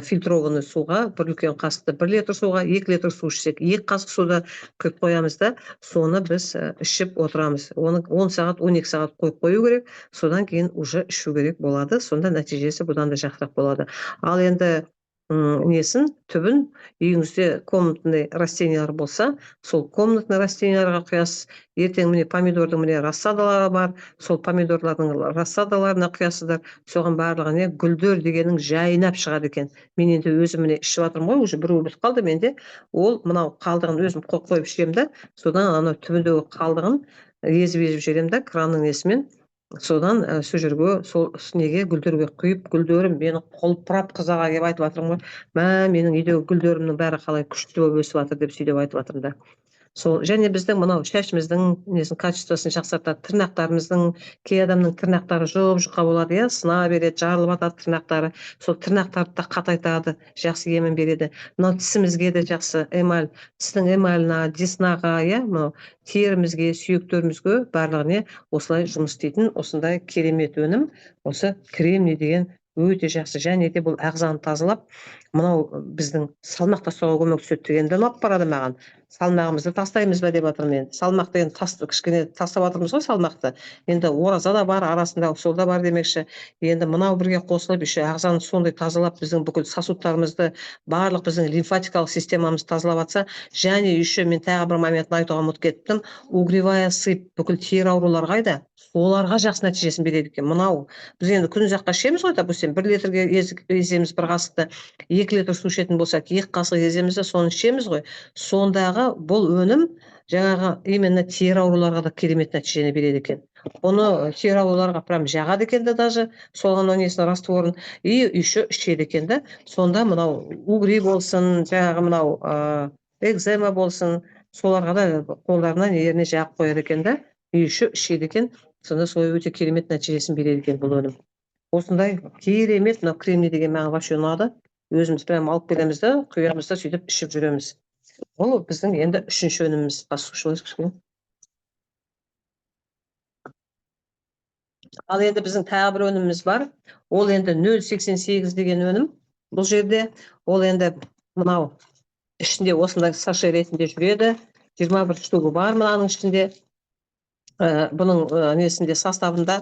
S1: Фильтрованный суға 1 үлкен қасықты 1 литр суға 2 литр су ішсек, 2 қасық суды құйып қоямыз да, соны біз ішіп отырамыз. Оны 10 сағат, 12 сағат қойып қою керек, содан кейін уже ішу керек болады. Сонда нәтижесі бұдан да жақсырақ болады. Ал енді несін, түбін үйіңізде комнатный растениялар болса, сол комнатный растенияларға құясыз. Ертең міне помидордың міне рассадалары бар, сол помидорлардың рассадаларына құясыздар. Соған барлығына гүлдер дегенің жайнап шығады екен. Мен енді өзім міне ішіп жатырмын ғой, уже бір бітіп қалды менде. Ол мынау қалдығын өзім қойып ішемін да, содан анау түбіндегі қалдығын езіп жіберемін да, кранның несімен. Содан сол жерге, сол неге гүлдерге құйып, гүлдерім мені құлпырап қызаға келіп айтып жатырмын ғой. Менің үйдегі гүлдерімнің бәрі қалай күшті болып өсіп жатыр деп сөйтіп айтып жатырмын да. Сол және біздің мынау шашымыздың несін качествосын жақсартады, тырнақтарымыздың, кей адамның тырнақтары жұп-жұқа болады, иә, сына береді, жарылып жатады тырнақтары. Сол тырнақтарды да қатайтады, жақсы емін береді. Мынау тісімізге де жақсы эмаль, тістің эмалына, деснаға, иә, мынау терімізге, сүйектерімізге барлығына осылай жұмыс істейтін осындай керемет өнім. Осы кремний деген өте жақсы, және де бұл ағзаны тазалап, мынау біздің салмақ тастауға көмектеседі дегенді ұнап барады маған. Салмағымызды тастаймыз ба деп жатырмын мен. Салмақты енді кішкене тастап жатырмыз ғой салмақты. Енді ораза да бар, арасында сол да бар демекші. Енді мынау бірге қосылып, еще ағзаны сондай тазалап, біздің бүкіл сосудтарымызды, барлық біздің лимфатикалық системамызды тазалап жатса, және еще мен тағы бір моментін айтуға ұмытып кеттім. Угревая сыпь, бүкіл тері аурулары қайда? Оларға жақсы нәтижесін береді екен. Мынау біз енді күн ұзаққа ішеміз ғой, допустим, 1 литрге еземіз бір қасықты, 2 литр су ішетін болсақ, 2 қасық еземіз де соны ішеміз ғой. Сондағы бұл өнім жаңағы именно тері ауруларға да керемет нәтижені береді екен. Оны тері ауруларға прям жағады екен де даже, солған несін растворын, и еще ішеді екен да. Сонда мынау угри болсын, жаңағы мынау экзема болсын, соларға да қолдарына нелеріне жағып қояды екен да, и еще ішеді екен. Сонда сол өте керемет нәтижесін береді екен бұл өнім. Осындай керемет, мынау кремний деген маған вообще ұнады. Өзіміз прям алып келеміз да, құямыз да, сөйтіп ішіп жүреміз. Ол біздің енді 3-ші өніміміз. Басқышылыз кішкене. Ал енді біздің тағы бір өніміміз бар. Ол енді 0,88 деген өнім. Бұл жерде ол енді мынау ішінде осындай саше ретінде жүреді. 21 штугы бар мынаның ішінде. Бұның несінде составында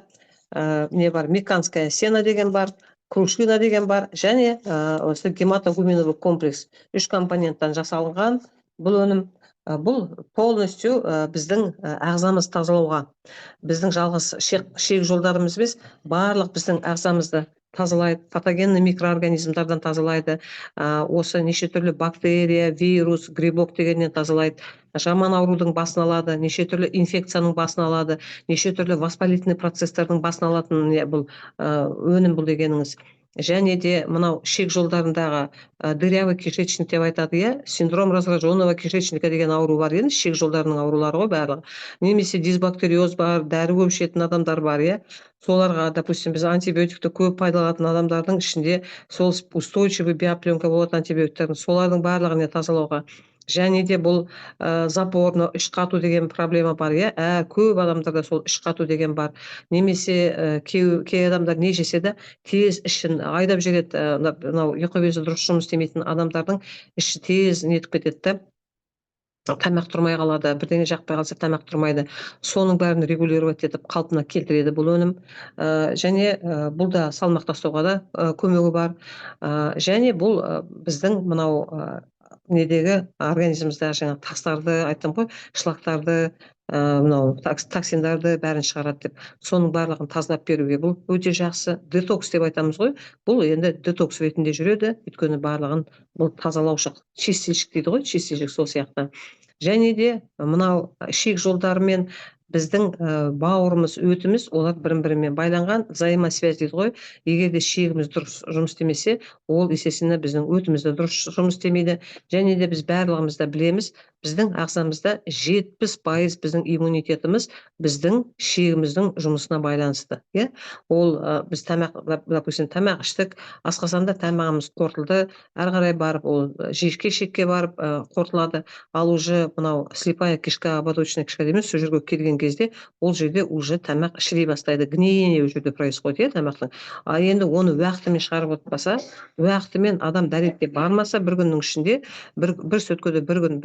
S1: не бар, меканская сена деген бар, крушина деген бар, және осы гематогуминовый комплекс 3 компоненттен жасалынған бұл өнім. Бұл полностью біздің ағзамыз тазалауға, біздің жалғыз шек жолдарымыз емес, барлық біздің ағзамызды тазалайды, патогенный микроорганизмдардан тазалайды, осы неше түрлі бактерия, вирус, грибок дегеннен тазалайды, жаман аурудың басын алады, неше түрлі инфекцияның басын алады, неше түрлі воспалительный процестердің басын алатын бұл өнім бұл дегеніңіз. Және де мынау шек жолдарындағы дырявый кишечник деп айтады, иә, синдром раздраженного кишечника деген ауру бар, енді шек жолдарының аурулары ғой барлығы. Немесе дисбактериоз бар, дәрі көп ішетін адамдар бар, иә. Соларға, допустим, біз антибиотикті көп пайдаланатын адамдардың ішінде сол устойчивый биопленка болады антибиотиктердің, солардың барлығын тазалауға. Және де бұл запорно іш қату деген проблема бар, иә, көп адамдарда сол іш қату деген бар. Немесе кей адамдар не жесе де тез ішін айдап жібереді, мынау ұйқы безі дұрыс жұмыс істемейтін адамдардың іші тез нетіп кетеді, тамақ тұрмай қалады, бірдеңе жақпай қалса тамақ тұрмайды. Соның бәрін регулировать етіп қалпына келтіреді бұл өнім. Және бұл да салмақ тастауға да көмегі бар. Және бұл біздің мынау недегі организмімізде жаңа тастарды айттым ғой, шлактарды, мынау токсиндарды бәрін шығарады деп. Соның барлығын тазалап беруге бұл өте жақсы. Детокс деп айтамыз ғой. Бұл енді детокс ретінде жүреді, өйткені барлығын бұл тазалаушы, чистильщик дейді ғой, чистильщик сол сияқты. Және де мынау шек жолдарымен біздің бауырымыз, өтіміз, олар бірін-бірімен байланған, взаимосвязь дейді ғой. Егер де шегіміз дұрыс жұмыс істемесе, ол естественно біздің өтімізді дұрыс жұмыс істемейді. Және де біз барлығымыз да білеміз, біздің ағзамызда 70% біздің иммунитетіміз біздің ішегіміздің жұмысына байланысты. Ол біз тамақ, допустим, тамақ іштік, асқазанда тамағымыз қорытылды, әрі қарай барып ол шекке барып қорытылады. Ал уже мынау слепая кишка, ободочная кишка дейміз, сол жерге келген кезде ол жерде уже тамақ шіри бастайды, гниение ол жерде происходит, тамақтың. А енді оны уақытымен шығарып отпаса, уақытымен адам дәретке бармаса, бір күннің ішінде, бір сөткеде бір күн,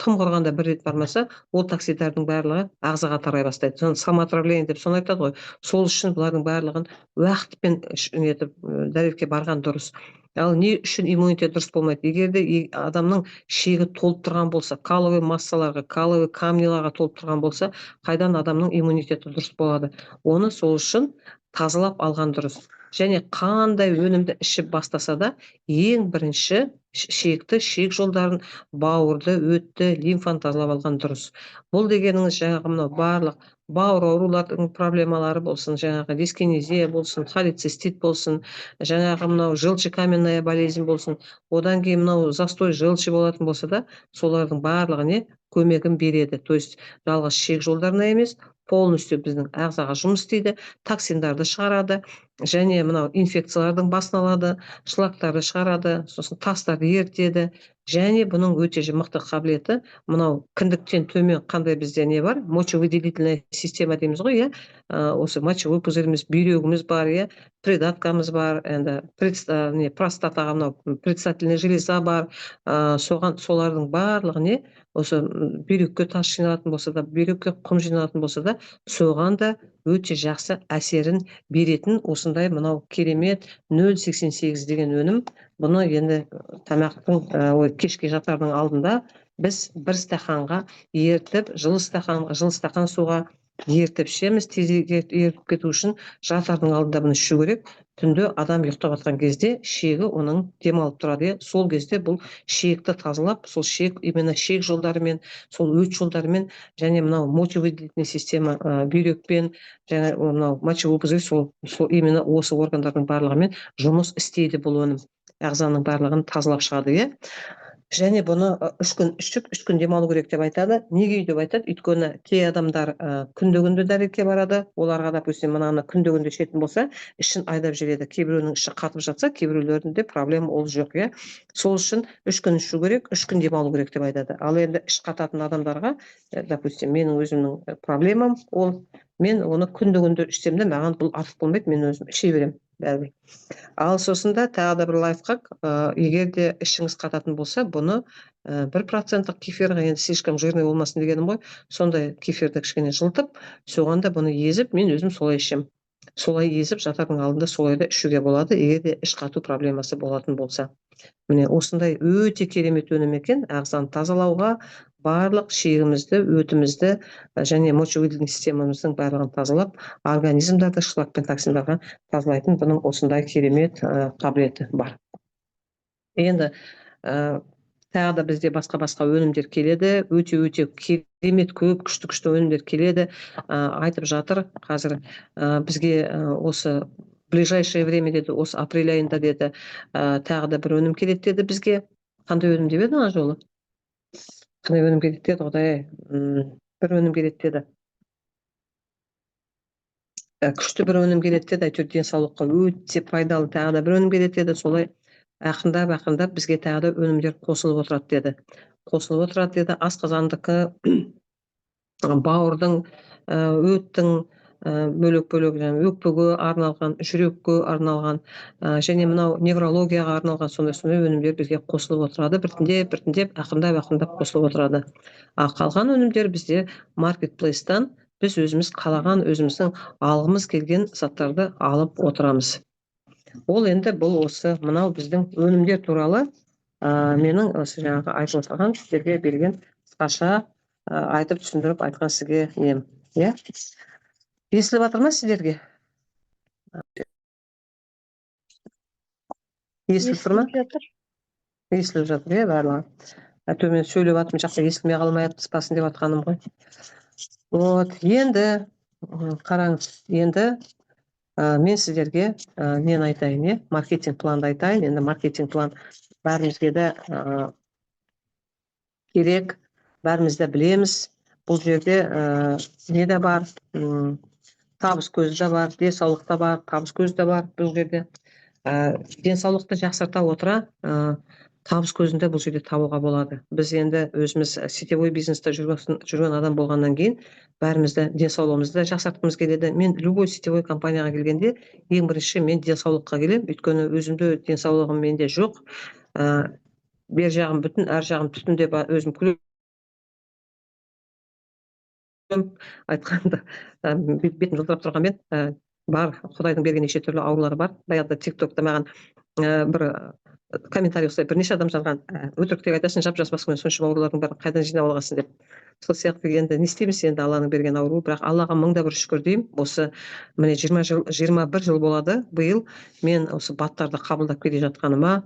S1: тым құрғанда бір рет бармаса, ол токсиндердің барлығы ағзаға тарай бастайды. Соны самоотравление деп соны айтады ғой. Сол үшін бұлардың барлығын уақытпен нетіп дәретке барған дұрыс. Ал не үшін иммунитет дұрыс болмайды? Егер де адамның шегі толып тұрған болса, каловый массаларға, каловый камниларға толып тұрған болса, қайдан адамның иммунитеті дұрыс болады? Оны сол үшін тазалап алған дұрыс. Және қандай өнімді ішіп бастаса да, ең бірінші шек жолдарын, бауырды, өтті, лимфаны тазалап алған дұрыс. Бұл дегеніңіз жаңағы мынау барлық бауыр аурулардың проблемалары болсын, жаңағы дискинезия болсын, холецистит болсын, жаңағы мынау желчекаменная болезнь болсын, одан кейін мынау застой желчи болатын болса да, солардың барлығы не көмегін береді. То есть жалғыз шек жолдарына емес, полностью біздің ағзаға жұмыс істейді, токсиндарды шығарады, және мынау инфекциялардың басын алады, шлактарды шығарады, сосын тастарды ерітеді. Және бұның өте мықты қабілеті, мынау кіндіктен төмен қандай бізде не бар? Мочевыделительная система дейміз ғой, осы мочевой пузыріміз, бүйрегіміз бар, придаткамыз бар, енді простатаға мынау предстательная железа бар, солардың барлығы не? Осы бүйрекке тас жиналатын болса да, бүйрекке құм жиналатын болса да, соған да өте жақсы әсерін беретін осындай мынау керемет 0,88 деген өнім. Бұны енді тамақтың кешке жатардың алдында біз бір стақанға ертіп, жылы стақан суға ертіп ішеміз. Тезірек еріп кету үшін жатардың алдында бұны ішу керек. Түнде адам ұйықтап жатқан кезде шегі оның демалып тұрады. Сол кезде бұл шекті тазалап, сол именно шек жолдарымен, сол өт жолдарымен, және мынау мочевыделительная система бүйрекпен, және мынау мочевой пузырь, сол именно осы органдардың барлығымен жұмыс істейді бұл өнім. Ағзаның барлығын тазалап шығады. Және бұны 3 күн ішіп, 3 күн демалу керек деп айтады. Неге деп айтады? Өйткені кей адамдар күнде дәретке барады. Оларға, допустим, мынаны күнде ішетін болса, ішін айдап жібереді. Кейбіреуінің іші қатып жатса, кейбіреулерінде проблема ол жоқ. Сол үшін 3 күн ішу керек, 3 күн демалу керек деп айтады. Ал енді іш қататын адамдарға, допустим, менің өзімнің проблемам ол, мен оны күнде ішсем де маған бұл артық болмайды, мен өзім іше беремін бәрібір. Ал сосында тағы да бір лайфхак, егер де ішіңіз қататын болса, бұны 1% кефирға, енді слишком жирный болмасын дегенім ғой, сондай кефирді кішкене жылтып, соған да бұны езіп, мен өзім солай ішем. Солай езіп, жатардың алдында солай да ішуге болады, егер де іш қату проблемасы болатын болса. Міне осындай өте керемет өнім екен, ағзаны тазалауға, барлық шегімізді, өтімізді және мочевыделительный системамыздың барлығын тазалап, организмдарды шлак пен токсиндарға тазалайтын бұның осындай керемет қабілеті бар. Енді тағы да бізде басқа өнімдер келеді, өте керемет көп күшті өнімдер келеді. Айтып жатыр қазір бізге осы ближайшее время деді, осы апрель айында деді, тағы да бір өнім келеді деді бізге. Қандай өнім деп еді ана жолы? Қандай өнім келеді деді, Құдай, бір өнім келеді деді. Күшті бір өнім келеді деді, әйтеуір денсаулыққа өте пайдалы тағы да бір өнім келеді деді. Солай ақындап бізге тағы да өнімдер қосылып отырады деді. Асқазандікі, бауырдың, өттің, бөлек өкпеге арналған, жүрекке арналған, және мынау неврологияға арналған сондай өнімдер бізге қосылып отырады. Біртіндеп ақындап қосылып отырады. Қалған өнімдер бізде маркетплейстан біз өзіміз қалаған, өзіміздің алғымыз келген заттарды алып отырамыз. Ол енді бұл осы мынау біздің өнімдер туралы менің осы жаңағы айтып отырған сіздерге берген қысқаша айтып түсіндіріп айтқан сізге нем. Естіліп жатыр ма сіздерге? Естіліп тұр ма? Естіліп жатыр, барлығы. Әйтеуір мен сөйлеп жатырмын, жақсы естілмей қалмай қыспасын деп жатқаным ғой. Вот, енді қараңыз, енді мен сіздерге нені айтайын, маркетинг планды айтайын. Енді маркетинг план бәрімізге де керек. бәріміз де білеміз. Бұл жерде не де бар, табыс көзі де бар, денсаулық та бар, табыс көзі де бар бұл жерде. Денсаулықты жақсарта отыра, табыс көзінде бұл жерде табуға болады. Біз енді өзіміз сетевой бизнесте жүрген адам болғаннан кейін бәрімізді денсаулығымызды жақсартқымыз келеді. Мен любой сетевой компанияға келгенде ең бірінші мен денсаулыққа келемін, өйткені өзімде денсаулығым менде жоқ. Бер жағым бүтін, әр жағым түтін деп өзім күліп айтқанда бетім жылтырап тұрғанмен, бар, Құдайдың берген неше түрлі аурулары бар. Баяғыда тиктокта маған бір комментарий осылай бірнеше адам жазған, өтіріктеп айтасың, жап жас басыңмен сонша аурулардың бәрін қайдан жинап алғансың деп. Сол сияқты енді не істейміз, енді Алланың берген ауруы, бірақ Аллаға мыңда бір шүкір деймін. Осы міне 21 жыл болады биыл мен осы баттарды қабылдап келе жатқаныма,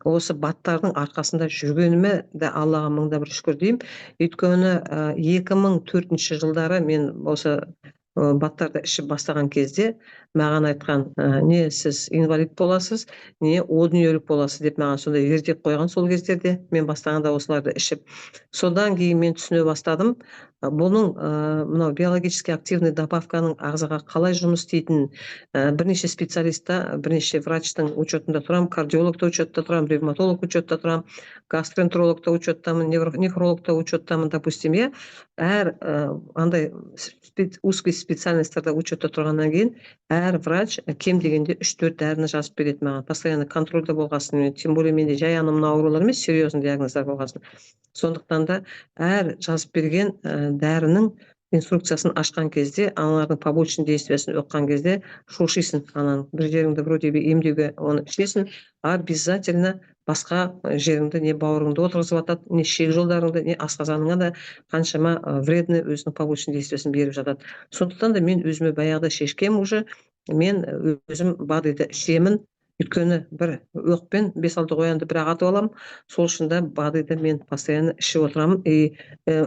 S1: осы баттардың арқасында жүргеніме де Аллаға мыңда бір шүкір деймін. Өйткені 2004 жылдары мен осы баттарды ішіп бастаған кезде маған айтқан, не сіз инвалид боласыз, не о дүниелік боласыз деп маған сондай ертек қойған сол кездерде. Мен бастағанда осыларды ішіп. Содан кейін мен түсіне бастадым. Бұның мынау биологически активный добавканың ағзаға қалай жұмыс істейтінін бірнеше специалистта, бірнеше врачтың учетында тұрам, кардиологта учетта тұрам, ревматолог учетта тұрам, гастроэнтерологта учеттамын, нефрологта учеттамын, допустим, иә. Әр андай узкий специальностьтарда учетта тұрғаннан кейін әр врач кем дегенде 3-4 дәріні жазып береді маған. Постоянно контрольда болғасын, тем более менде жай анау аурулар емес, серьезный диагноздар болғасын. Сондықтан да әр жазып берген дәрінің инструкциясын ашқан кезде, аналардың побочный действиясын оққан кезде шошисың. Ананың бір жеріңді вроде би емдеуге оны ішесің, обязательно басқа жеріңді, не бауырыңды отырғызып атады, не ішек жолдарыңды, не асқазаныңа да қаншама вредный өзінің побочный действиясын беріп жатады. Сондықтан да мен өзіме баяғыда шешкем уже, мен өзім БАДиді ішемін. Өйткені бір өкпен 5-6 қоянды бір атып аламын. Сол үшін де БАДиді мен постоянно ішіп отырамын. И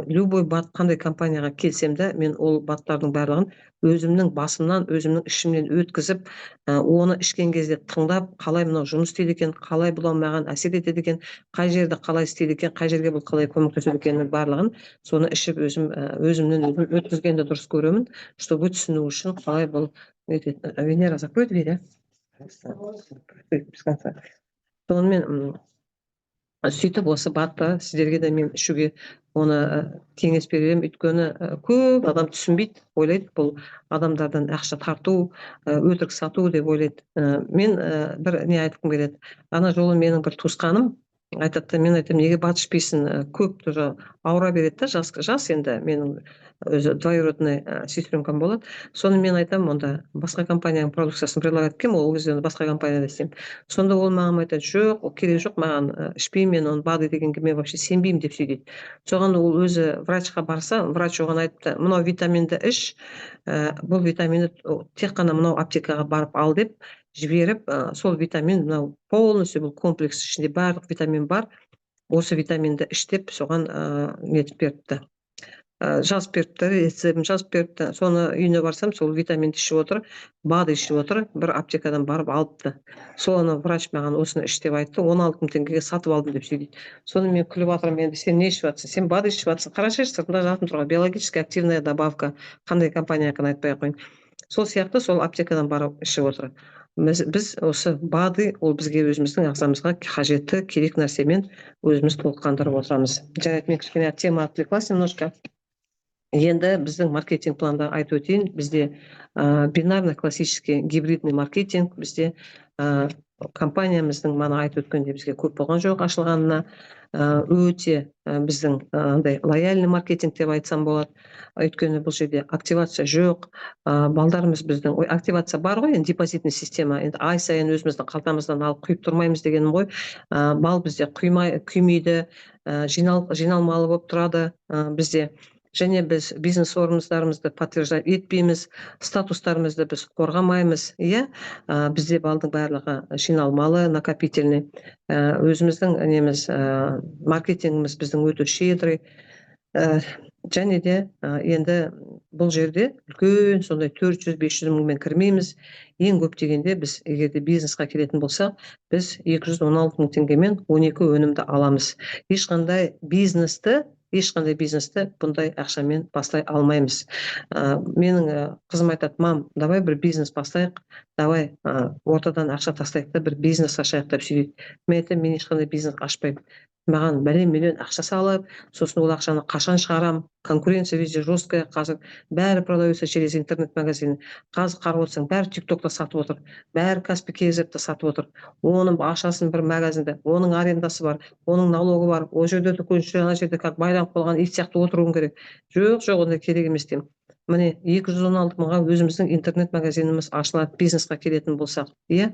S1: любой БАД қандай компанияға келсем де, мен ол БАДтардың барлығын өзімнің басымнан, өзімнің ішімнен өткізіп, оны ішкен кезде тыңдап, қалай мынау жұмыс істейді екен, қалай бұл маған әсер етеді екен, қай жерді қалай істейді екен, қай жерге бұл қалай көмектеседі екенін барлығын соны ішіп өзімнен өткізгенді дұрыс көремін, чтобы түсіну үшін қалай бұл етеді. Венера, закрой дверь, без конца. Сонымен сөйтіп осы БАДты сіздерге де мен ішуге оны кеңес беремін. Өйткені көп адам түсінбейді, ойлайды бұл адамдардан ақша тарту, өтірік сату деп ойлайды. Мен бір не айтқым келеді. Ана жолы менің бір туысқаным айтады, мен айтамын, неге БАД ішпейсің, көп тоже ауыра береді да, жас енді менің өзі двоюродный сестренкам болады. Соны мен айтамын, онда басқа компанияның продукциясын предлагать еткенмін, ол кезде басқа компанияда істеймін. Сонда ол маған айтады, жоқ, ол керек жоқ, маған ішпеймін, мен оны БАДи дегенге мен вообще сенбеймін деп сөйдейді. Соған ол өзі врачқа барса, врач оған айтыпты, мынау витаминді іш, бұл витаминді тек қана мынау аптекаға барып ал деп жіберіп, сол витамин мынау полностью бұл комплекс ішінде барлық витамин бар, осы витаминді іш деп соған нетіп беріпті, жазып беріпті, рецебін жазып беріпті. Соны үйіне барсам, сол витаминді ішіп отыр, БАДи ішіп отыр, бір аптекадан барып алыпты. Соны врач маған осыны іш деп айтты, 16 000 теңгеге сатып алдым деп сөйлейді. Соны мен күліп жатырмын, енді сен не ішіп жатсың? Сен БАДи ішіп жатсың, қарашы, сыртында жазып тұрған биологически активная добавка, қандай компания екенін айтпай ақ қояйын. Сол сияқты сол аптекадан барып ішіп отыр. Біз осы БАДи, ол бізге өзіміздің ағзамызға қажетті, керек нәрсемен өзіміз толыққандырып отырамыз. Жарайды, мен кішкене тема отвлеклась немножко. Енді біздің маркетинг планда айтып өтейін. Бізде бинарный классический гибридный маркетинг, бізде компаниямыздың мана айтып өткенде бізге көп болған жоқ ашылғанына, өте біздің андай лояльный маркетинг деп айтсам болады. Өйткені бұл жерде активация жоқ, балдарымыз біздің, активация бар ғой, енді депозитный система, енді ай сайын өзіміздің қалтамыздан алып құйып тұрмаймыз дегенім ғой. Бал бізде күймейді, жиналмалы болып тұрады бізде. Және біз бизнес орындарымызды подтверждать етпейміз, статустарымызды біз қорғамаймыз, иә. Бізде балдың барлығы жиналмалы, накопительный. Өзіміздің неміз, маркетингіміз біздің өте щедрый. Және де енді бұл жерде үлкен сондай 400-500 мыңмен кірмейміз. Ең көп дегенде біз егерде бизнесқа келетін болсақ, біз 216 000 теңгемен 12 өнімді аламыз. Ешқандай бизнесті ешқандай бизнесті бұндай ақшамен бастай алмаймыз. Менің қызым айтады: мам, давай бір бизнес бастайық, давай ортадан ақша тастайық та бір бизнес ашайық деп сөйлейді. Мен айтамын: мен ешқандай бизнес ашпаймын. Маған бәлен миллион ақша салып, сосын ол ақшаны қашан шығарам? Конкуренция везде жесткая, қазір бәрі продается через интернет-магазин. Қазір қарап отырсаң, бәрі ТикТокта сатып отыр, бәрі Каспи KZ-та сатып отыр. Оның ашасын бір магазинде, оның арендасы бар, оның налогы бар. Ол жерде дүкенші, ана жерде как байланып қалған ит сияқты отыруың керек. Жоқ, ондай керек емес деймін. Міне 216 мыңға өзіміздің интернет-магазиніміз ашылады, бизнесқа келетін болсақ. Иә,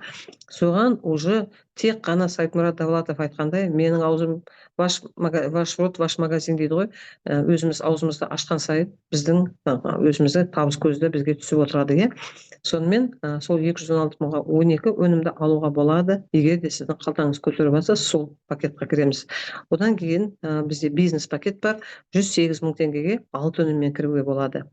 S1: соған уже тек қана Сайтмұрат Давлатов айтқандай, менің аузым ваш рот, ваш магазин дейді ғой. Өзіміз аузымызды ашқан сайын біздің өзімізді табыс көзі бізге түсіп отырады. Иә, сонымен сол 216 мыңға 12 өнімді алуға болады. Егер де сіздің қалтаңыз көтеріп алса, сол пакетқа кіреміз. Одан кейін бізде бизнес пакет бар. 108 мың теңгеге 6 өніммен кіруге болады.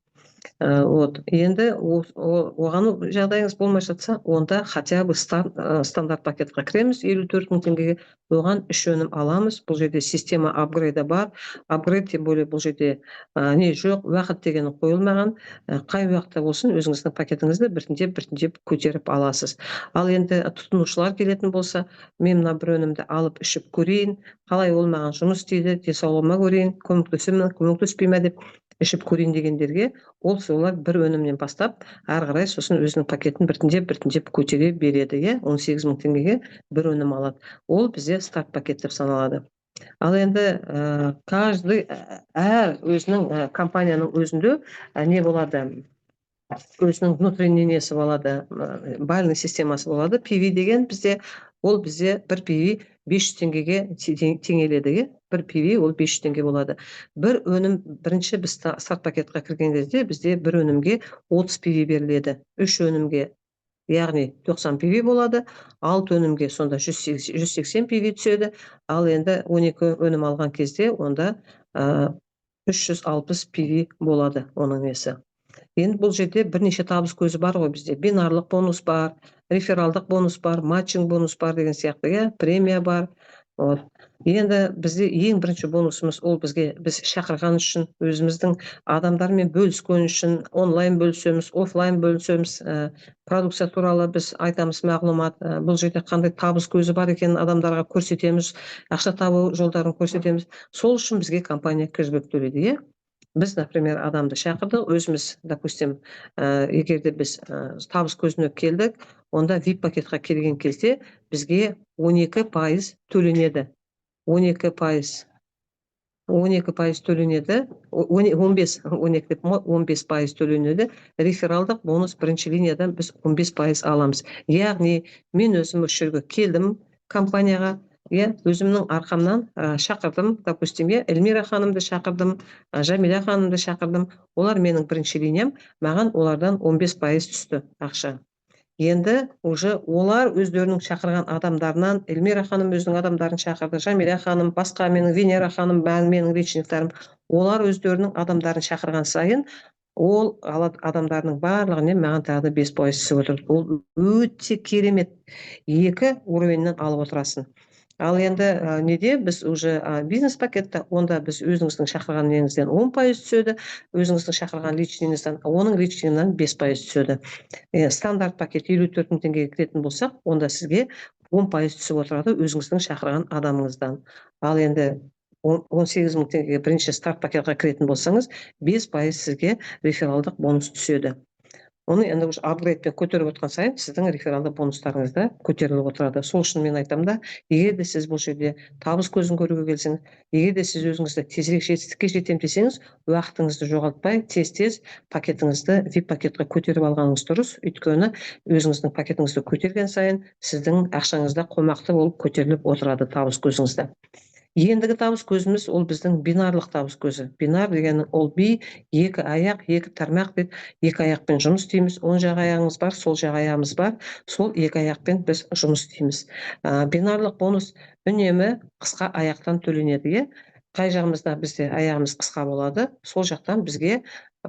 S1: Енді оған жағдайыңыз болмай жатса, онда хотя бы стандарт пакетқа кіреміз 54 мың теңгеге. Оған 3 өнім аламыз. Бұл жерде система апгрейда бар. Апгрейд, тем более бұл жерде не жоқ, уақыт дегені қойылмаған. Қай уақытта болсын өзіңіздің пакетіңізді біртіндеп көтеріп аласыз. Ал енді тұтынушылар келетін болса, мен мына бір өнімді алып ішіп көрейін, қалай ол маған жұмыс істейді, денсаулығыма көрейін, көмектесе ме, көмектеспей ме деп ішіп көрейін дегендерге, солар бір өнімнен бастап, ары қарай сосын өзінің пакетін біртіндеп көтере береді. 18 мың теңгеге бір өнім алады. Ол бізде старт пакет деп саналады. Ал енді каждый өзінің компанияның өзінде не болады? Өзінің внутренний несі болады, бальный системасы болады. PV деген бізде бір PV 500 теңгеге теңеледі. Бір PV ол 500 теңге болады. Бір өнім, бірінші біз старт пакетқа кірген кезде бізде бір өнімге 30 PV беріледі. 3 өнімге, яғни 90 PV болады. 6 өнімге сонда 180 PV түседі. Ал енді 12 өнім алған кезде онда 360 PV болады оның несі. Енді бұл жерде бірнеше табыс көзі бар ғой бізде. Бинарлық бонус бар, рефералдық бонус бар, матчинг бонус бар деген сияқты, премия бар. Енді бізде ең бірінші бонусымыз ол біз шақырған үшін, өзіміздің адамдармен бөліскен үшін, онлайн бөлісеміз, офлайн бөлісеміз, продукция туралы біз айтамыз мағлұмат, бұл жерде қандай табыс көзі бар екенін адамдарға көрсетеміз, ақша табу жолдарын көрсетеміз. Сол үшін бізге компания кэшбэк төлейді. Біз, например, адамды шақырдық, өзіміз, допустим, егер де біз табыс көзіне келдік, онда VIP пакетқа келген кезде бізге 12% төленеді. 12% төленеді, 15% төленеді. Рефералдық бонус бірінші линиядан біз 15% аламыз. Яғни мен өзім осы жерге келдім компанияға, өзімнің арқамнан шақырдым, допустим, Эльмира ханымды шақырдым, Жамиля ханымды шақырдым. Олар менің бірінші линиям, маған олардан 15% түсті ақша. Енді уже олар өздерінің шақырған адамдарынан, Эльмира ханым өзінің адамдарын шақырды, Жамиля ханым, басқа менің Венера ханым, менің личниктарым, олар өздерінің адамдарын шақырған сайын, ол адамдарының барлығынан маған тағы да 5% түсіп отыр. Ол өте керемет. 2 уровеньнен алып отырасың. Ал енді неде біз уже бизнес пакетті, онда біз өзіңіздің шақырған неңізден 10% түседі, өзіңіздің шақырған личныйыңыздан, оның личныйынан 5% түседі. Стандарт пакет 54 мың теңгеге кіретін болсақ, онда сізге 10% түсіп отырады өзіңіздің шақырған адамыңыздан. Ал енді 18 мың теңгеге бірінші старт пакетқа кіретін болсаңыз, 5% сізге рефералдық бонус түседі. Оны енді апгрейдпен көтеріп отқан сайын сіздің рефералды бонустарыңыз да көтеріліп отырады. Сол үшін мен айтам да, егер де сіз бұл жерде табыс көзін көруге келсеңіз, егер де сіз өзіңізді тезірек жетістікке жетем десеңіз, уақытыңызды жоғалтпай, тез пакетіңізді VIP пакетқа көтеріп алғаныңыз дұрыс. Өйткені өзіңіздің пакетіңізді көтерген сайын сіздің ақшаңызда қомақты болып көтеріліп отырады табыс көзіңізді. Ендігі табыс көзіміз ол біздің бинарлық табыс көзі. Бинар деген ол би, 2 аяқ, 2 тармақ дейді. 2 аяқпен жұмыс істейміз. Оң жақ аяғымыз бар, сол жақ аяғымыз бар. Сол 2 аяқпен біз жұмыс істейміз. Бинарлық бонус үнемі қысқа аяқтан төленеді. қай жағымызда бізде аяғымыз қысқа болады, сол жақтан бізге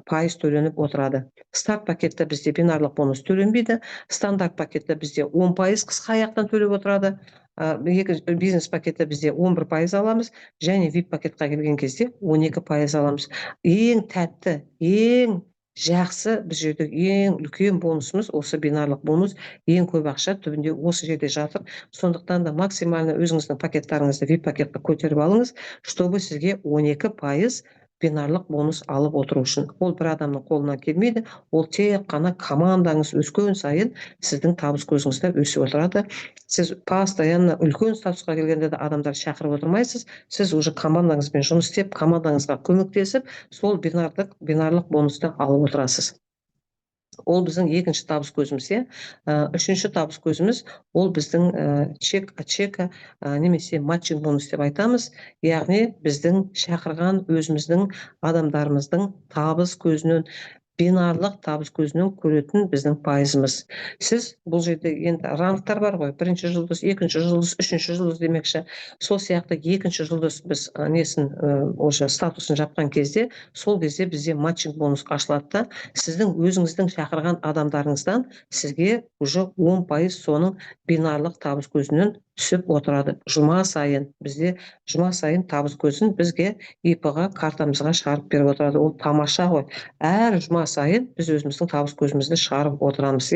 S1: пайыз төленіп отырады. Старт пакетте бізде бинарлық бонус төленбейді. Стандарт пакетте бізде 10% қысқа аяқтан төлеп отырады. Бизнес пакетте бізде 11% аламыз, және VIP пакетқа келген кезде 12% аламыз. Ең тәтті, ең жақсы біз жерде ең үлкен бонусымыз осы бинарлық бонус. Ең көп ақша түбінде осы жерде жатыр. Сондықтан да максимально өзіңіздің пакеттарыңызды VIP пакетке көтеріп алыңыз, чтобы сізге 12% бинарлық бонус алып отыру үшін. Ол бір адамның қолынан келмейді, ол тек қана командаңыз өскен сайын сіздің табыс көзіңізде өсіп отырады. Сіз постоянно үлкен статусқа келгенде де адамдар шақырып отырмайсыз, сіз уже командаңызбен жұмыс істеп, командаңызға көмектесіп, сол бинарлық бонусты алып отырасыз. Ол біздің екінші табыс көзіміз. Үшінші табыс көзіміз ол біздің чека немесе матчинг бонус деп айтамыз. Яғни біздің шақырған өзіміздің адамдарымыздың табыс көзінен, бинарлық табыс көзінен көретін біздің пайызымыз. Сіз бұл жерде енді рангтар бар ғой, бірінші жұлдыз, екінші жұлдыз, үшінші жұлдыз демекші. Сол сияқты екінші жұлдыз біз уже статусын жапқан кезде, сол кезде бізде матчинг бонус ашылады да, сіздің өзіңіздің шақырған адамдарыңыздан сізге уже 10% соның бинарлық табыс көзінен түсіп отырады. Жұма сайын бізде табыс көзін бізге ИП-ға, картамызға шығарып беріп отырады. Ол тамаша ғой. Әр жұма сайын біз өзіміздің табыс көзімізді шығарып отырамыз.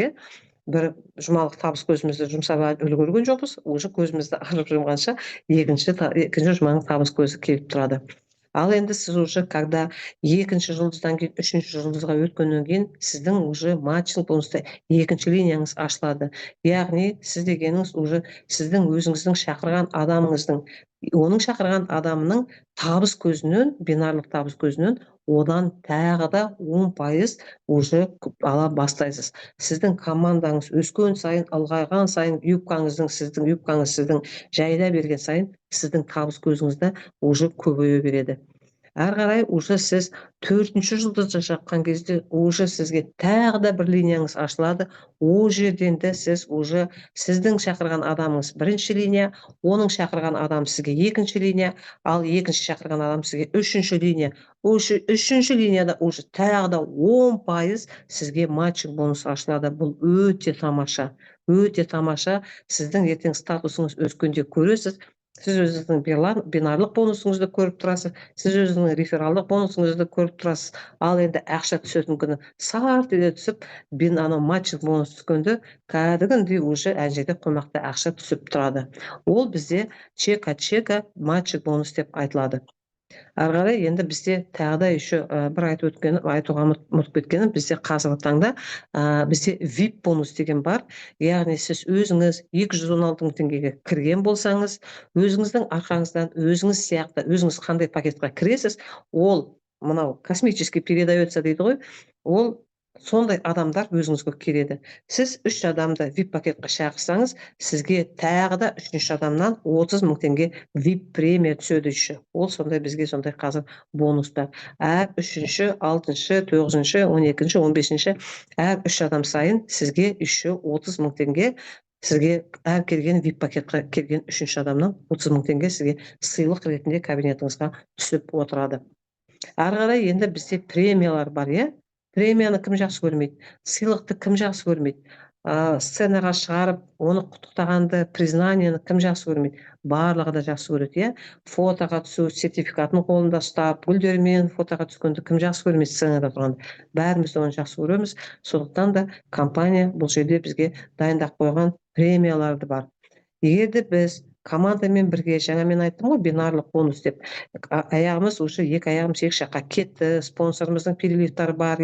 S1: Бір жұмалық табыс көзімізді жұмсап үлгерген жоқпыз, уже көзімізді ашып жұмғанша екінші жұманың табыс көзі келіп тұрады. Ал енді сіз уже когда екінші жұлдыздан кейін үшінші жұлдызға өткеннен кейін сіздің уже матчинг бонуста екінші линияңыз ашылады. Яғни сіз дегеніңіз уже сіздің өзіңіздің шақырған адамыңыздың, оның шақырған адамының табыс көзінен, бинарлық табыс көзінен одан тағы да 10% уже ала бастайсыз. Сіздің командаңыз өскен сайын, ұлғайған сайын, сіздің юбкаңыз жайыла берген сайын, сіздің табыс көзіңізді уже көбейе береді. Әрі қарай уже сіз 4-ші жұлдызды жаққан кезде уже сізге тағы да бір линияңыз ашылады. Ол жерден де сіз уже сіздің шақырған адамыңыз бірінші линия, оның шақырған адам сізге екінші линия, ал екінші шақырған адам сізге үшінші линия. Үшінші линияда уже тағы да 10% сізге матчинг бонус ашылады. Бұл өте тамаша. Өте тамаша. Сіздің ертең статусыңыз өскенде көресіз. Сіз өзіңіздің бинарлық бонусыңызды көріп тұрасыз, сіз өзіңіздің рефералдық бонусыңызды көріп тұрасыз. Ал енді ақша түсетін күні сарт ете түсіп, матчинг бонус түскенде кәдімгідей уже әжеде қомақты ақша түсіп тұрады. Ол бізде чека матчинг бонус деп айтылады. Ары қарай енді бізде тағы да еще бір айтуға ұмытып кеткенім, бізде қазіргі таңда бізде VIP бонус деген бар. Яғни сіз өзіңіз 216 мың теңгеге кірген болсаңыз, өзіңіздің арқаңыздан өзіңіз сияқты, өзіңіз қандай пакетқа кіресіз, ол мынау космический передается дейді ғой, ол сондай адамдар өзіңізге келеді. Сіз 3 адамды VIP пакетқа шақырсаңыз, сізге тағы да 3-ші адамнан 30 мың теңге VIP премия түседі үші. Ол сондай бізге сондай қазір бонус бар. Әр 3-ші, 6-ші, 9-ші, 12-ші, 15-ші әр 3 адам сайын сізге үші 30 мың теңге, сізге әр келген VIP пакетқа келген 3-ші адамнан 30 мың теңге сізге сыйлық ретінде кабинетіңізге түсіп отырады. Ары қарай енді бізде премиялар бар, Премияны кім жақсы көрмейді? Сыйлықты кім жақсы көрмейді? Сценаға шығарып, оны құттықтағанды, признанияны кім жақсы көрмейді? Барлығы да жақсы көреді, Фотоға түсу, сертификатын қолында ұстап, гүлдермен фотоға түскенді кім жақсы көрмейді сценада тұрғанды? Бәріміз оны жақсы көреміз. Сондықтан да компания бұл жерде бізге дайындап қойған премияларды бар. Егер де біз командамен бірге, жаңа мен айттым ғой, бинарлық бонус деп, аяғымыз уже екі аяғымыз екі жаққа кетті, спонсорымыздың переливтары бар,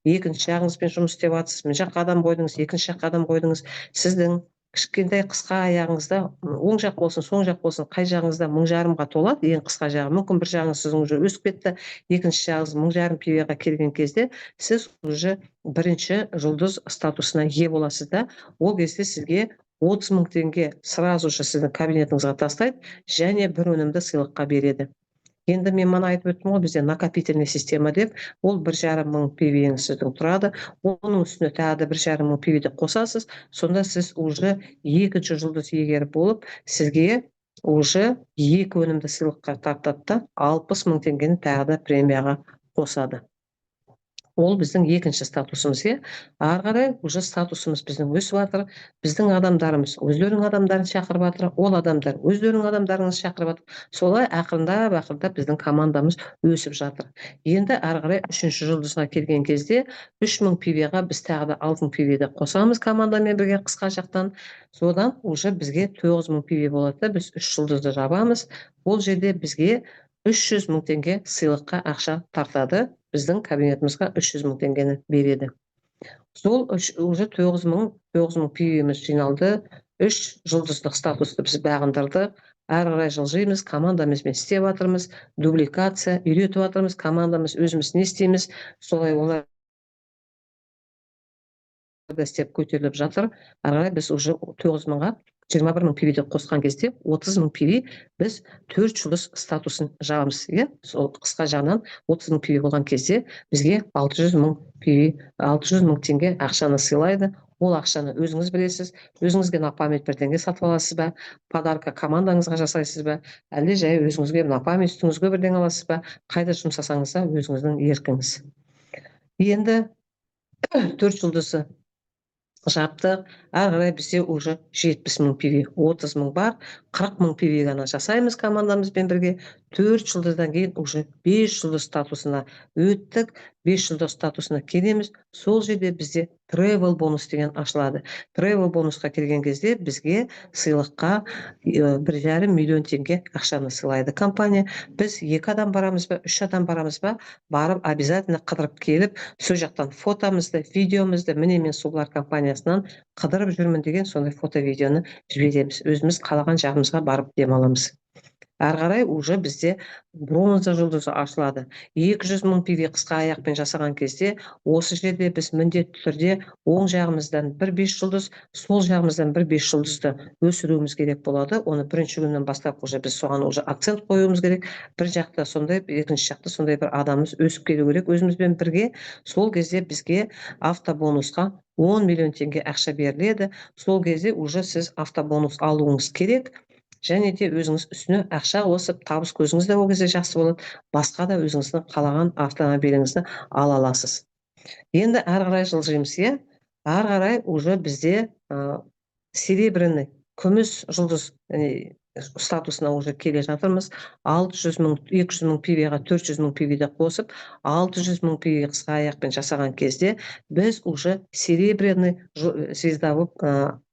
S1: екінші жағыңызбен жұмыс істеп жатсыз, мына жаққа адам қойдыңыз, екінші жаққа адам қойдыңыз, сіздің кішкентай қысқа аяғыңызда оң жақ болсын, соң жақ болсын, қай жағыңызда 1000-жарымға толады, ең қысқа жағы, мүмкін бір жағыңыз сіздің уже өсіп кетті, екінші жағыңыз 1000-жарым пиваға келген кезде, сіз уже бірінші жұлдыз статусына ие боласыз да, ол кезде сізге 30 мың теңге сразу же сіздің кабинетіңізге тастайды, және бір өнімді сыйлыққа береді. Енді мен мана айтып өттім ғой, бізде накопительный система деп, ол 1,5 мың пивеңіз сіздің тұрады, оның үстіне тағы да 1,5 мың пивді қосасыз, сонда сіз уже екінші жұлдыз иегері болып, сізге уже 2 өнімді сыйлыққа тартады да 60 мың теңгені тағы да премияға қосады. Ол біздің екінші статусымыз, иә. Ары қарай уже статусымыз біздің өсіп жатыр. Біздің адамдарымыз өздерінің адамдарын шақырып жатыр, ол адамдар өздерінің адамдарыңыз шақырып жатыр. Солай ақырындап біздің командамыз өсіп жатыр. Енді ары қарай 3-ші жұлдызға келген кезде 3000 пивеға біз тағы да 6000 пиведе қосамыз командамен бірге қысқа жақтан. Содан уже бізге 9000 пиве болады. Біз 3 жұлдызды жабамыз. Ол жерде бізге 300 мың теңге сыйлыққа ақша тартады. Біздің кабинетімізге 300 мың теңгені береді. Сол уже 9 мың пивеміз жиналды. 3 жұлдыздық статусты біз бағындырдық. Ары қарай жылжимыз, командамызбен істеп жатырмыз, дубликация үйретіп жатырмыз, командамыз өзіміз не істейміз, солай олар да істеп көтеріліп жатыр. Ары қарай біз уже 9 мыңға 21 мың пиведе қосқан кезде 30 мың пиве біз 4 жұлдыз статусын жабамыз, иә. Сол қысқа жағынан 30 мың пиве болған кезде бізге 600 мың пиве, 600 мың теңге ақшаны сыйлайды. Ол ақшаны өзіңіз білесіз, өзіңізге на память бірдеңе сатып аласыз ба, подарка командаңызға жасайсыз ба, әлде жай өзіңізге на память үстіңізге бірдеңе аласыз ба, қайда жұмсасаңыз да өзіңіздің еркіңіз. Енді 4 жұлдызы жаптық. Ары қарай бізде уже 70 мың пиве, 30 мың бар, 40 мың пиве ғана жасаймыз командамызбен бірге. 4 жылдыздан кейін уже 5 жылдыз статусына өттік. 5 жылдыз статусына келеміз. Сол жерде бізде travel бонус деген ашылады. Travel бонусқа келген кезде бізге сыйлыққа 1,5 миллион теңге ақшаны сыйлайды компания. Біз 2 адам барамыз ба, 3 адам барамыз ба, барып обязательно қыдырып келіп, сол жақтан фотомызды, видеомызды, міне мен Сулар компаниясынан қыдырып жүрмін деген сондай фото-видеоны жібереміз. Өзіміз қалаған жағымызға барып демаламыз. Ары қарай уже бізде бронза жұлдызы ашылады. 200 мың пиве қысқа аяқпен жасаған кезде осы жерде біз міндетті түрде оң жағымыздан бір 5 жұлдыз, сол жағымыздан бір 5 жұлдызды өсіруіміз керек болады. Оны бірінші күннен бастап уже біз соған уже акцент қоюымыз керек. Бір жақта сондай, екінші жақта сондай бір адамымыз өсіп келу керек өзімізбен бірге. Сол кезде бізге автобонусқа 10 миллион теңге ақша беріледі. Сол кезде уже сіз автобонус алуыңыз керек. Және де өзіңіз үстіне ақша қосып, табыс көзіңіз де ол кезде жақсы болады. Басқа да өзіңіздің қалаған автомобиліңізді ала аласыз. Енді ары қарай жылжимыз, иә. Ары қарай уже бізде серебряный, күміс жұлдыз статусына уже келе жатырмыз. 600 мың, 200 мың пивеға 400 мың пиведе қосып, 600 мың пиве қысқа аяқпен жасаған кезде біз уже серебряный звезда болып,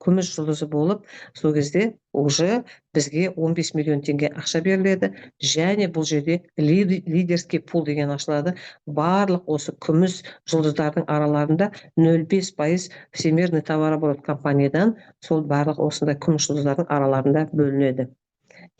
S1: күміс жұлдызы болып, сол кезде уже бізге 15 миллион теңге ақша беріледі. Және бұл жерде лидерский пул деген ашылады. Барлық осы күміс жұлдыздардың араларында 0,5% Всемирный товарооборот компаниядан сол барлық осындай күміс жұлдыздардың араларында бөлінеді.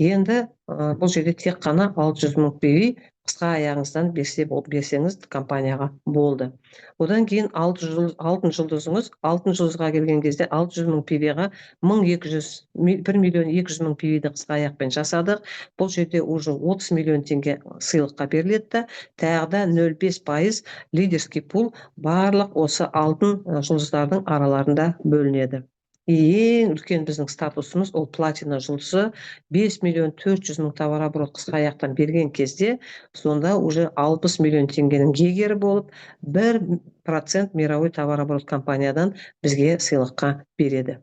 S1: Енді бұл жерде тек қана 600 мың пиве қысқа аяғыңыздан берсеңіз компанияға болды. Одан кейін алтын жұлдызыңыз, алтын жұлдызға келген кезде 600 мың пивеға 1 миллион 200 мың пиведе қысқа аяқпен жасадық. Бұл жерде уже 30 миллион теңге сыйлыққа беріледі. Тағы да 0,5% лидерский пул барлық осы алтын жұлдыздардың араларында бөлінеді. Ең үлкен біздің статусымыз ол платина жұлдызы. 5 миллион 400 мың товарооборот қысқа аяқтан берген кезде, сонда уже 60 миллион теңгенің егері болып, 1% мировой товарооборот компаниядан бізге сыйлыққа береді.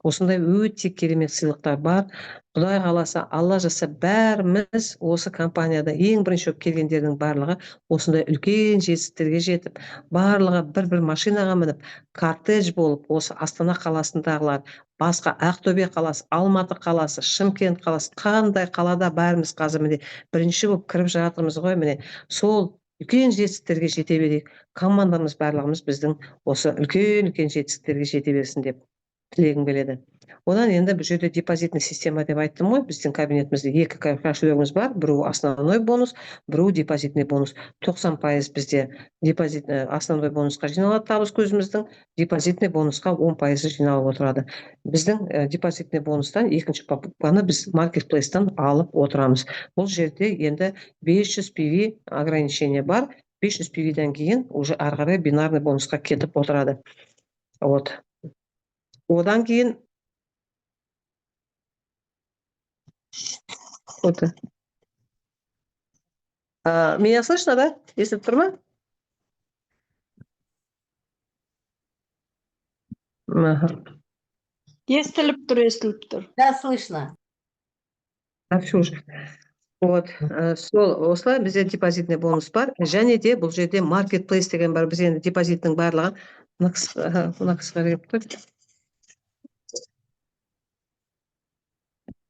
S1: Осындай өте керемет сыйлықтар бар. Құдай қаласа, Алла жаса, бәріміз осы компанияда ең бірінші болып келгендердің барлығы осындай үлкен жетістіктерге жетіп, барлығы бір машинаға мініп, кортеж болып, осы Астана қаласындағылар, басқа Ақтөбе қаласы, Алматы қаласы, Шымкент қаласы, қандай қалада бәріміз қазір міне бірінші болып кіріп жатырмыз ғой, міне сол үлкен жетістіктерге жете берейік. Командамыз барлығымыз біздің осы үлкен жетістіктерге жете берсін деп тілегім келеді. Одан енді бұл жерде депозитный система деп айттым ғой, біздің кабинетімізде 2 кошелегіміз бар, біреуі основной бонус, біреуі депозитный бонус. 90% бізде основной бонусқа жиналады табыс көзіміздің, депозитный бонусқа 10% жиналып отырады. Біздің депозитный бонустан екінші покупканы біз маркетплейстан алып отырамыз. Бұл жерде енді 500 пиве ограничение бар. 500 пиведен кейін уже ары қарай бинарный бонусқа кетіп отырады. Одан кейін Вот. Меня слышно, да? Если турма? Ага.
S2: Естіліп тұр.
S3: Да, слышно.
S1: Все уже. Вот, сол осылай бізде депозитный бонус бар. Және де бұл жерде маркетплейс деген бар. Біз енді депозиттің барлығын мына кісіге беріп тұр.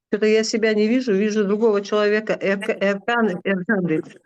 S1: Что-то я себя не вижу другого человека. Эркан дейді.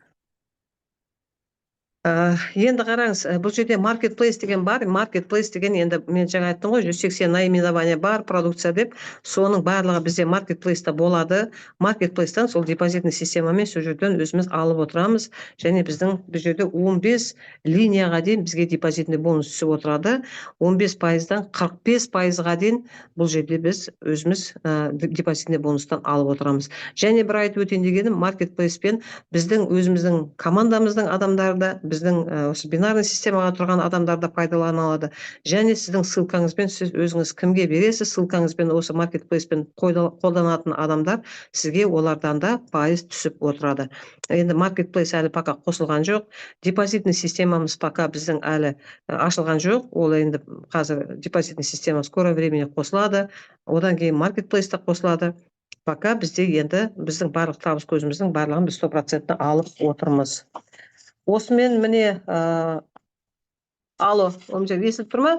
S1: Енді қараңыз, бұл жерде маркетплейс деген бар. Маркетплейс деген енді мен жаңа айттым ғой, 180 наименование бар, продукция деп. Соның барлығы бізде маркетплейста болады. Маркетплейстан сол депозитный системамен сол жерден өзіміз алып отырамыз. Және біздің бұл жерде 15 линияға дейін бізге депозитный бонус түсіп отырады. 15%-дан 45%-ға дейін бұл жерде біз өзіміз депозитный бонустан алып отырамыз. Және бір айтып өтейін дегенім, маркетплейспен біздің өзіміздің командамыздың адамдары да, біздің осы бинарный системаға тұрған адамдар да пайдалана алады. Және сіздің ссылкаңызбен сіз өзіңіз кімге бересіз, ссылкаңызбен осы маркетплейспен қолданатын адамдар сізге олардан да пайыз түсіп отырады. Енді маркетплейс әлі пока қосылған жоқ. Депозитный системамыз пока біздің әлі ашылған жоқ. Ол енді қазір депозитный система скоро времени қосылады. Одан кейін маркетплейс та қосылады. Пока бізде енді біздің барлық табыс көзіміздің барлығын біз 100% алып отырмыз. Осымен міне, алло, Омжан, естіліп тұр ма?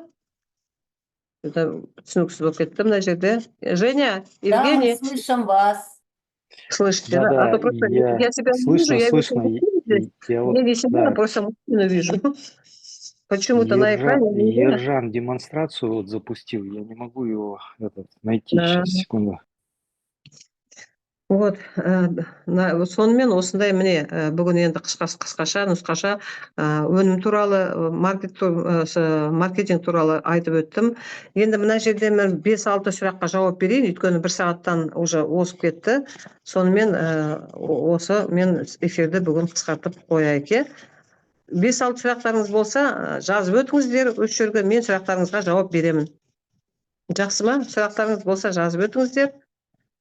S1: Түсініксіз болып кетті мына жерде. Женя, Евгений.
S3: Да, мы слышим вас.
S1: Слышите, да?
S4: Да,
S1: А то просто я себя не вижу, я не себя, просто мужчину вижу. Почему-то на экране.
S4: Ержан демонстрацию вот запустил, я не могу его найти. Сейчас, секунду.
S1: Вот, сонымен осындай міне бүгін енді қысқаша нұсқаша өнім туралы, маркетинг туралы айтып өттім. Енді мына жерде мен 5-6 сұраққа жауап берейін, өйткені 1 сағаттан уже осып кетті. Сонымен осы мен эфирді бүгін қысқартып қояйын. 5-6 сұрақтарыңыз болса, жазып өтіңіздер, осы жерге мен сұрақтарыңызға жауап беремін. Жақсы ма? Сұрақтарыңыз болса жазып өтіңіздер.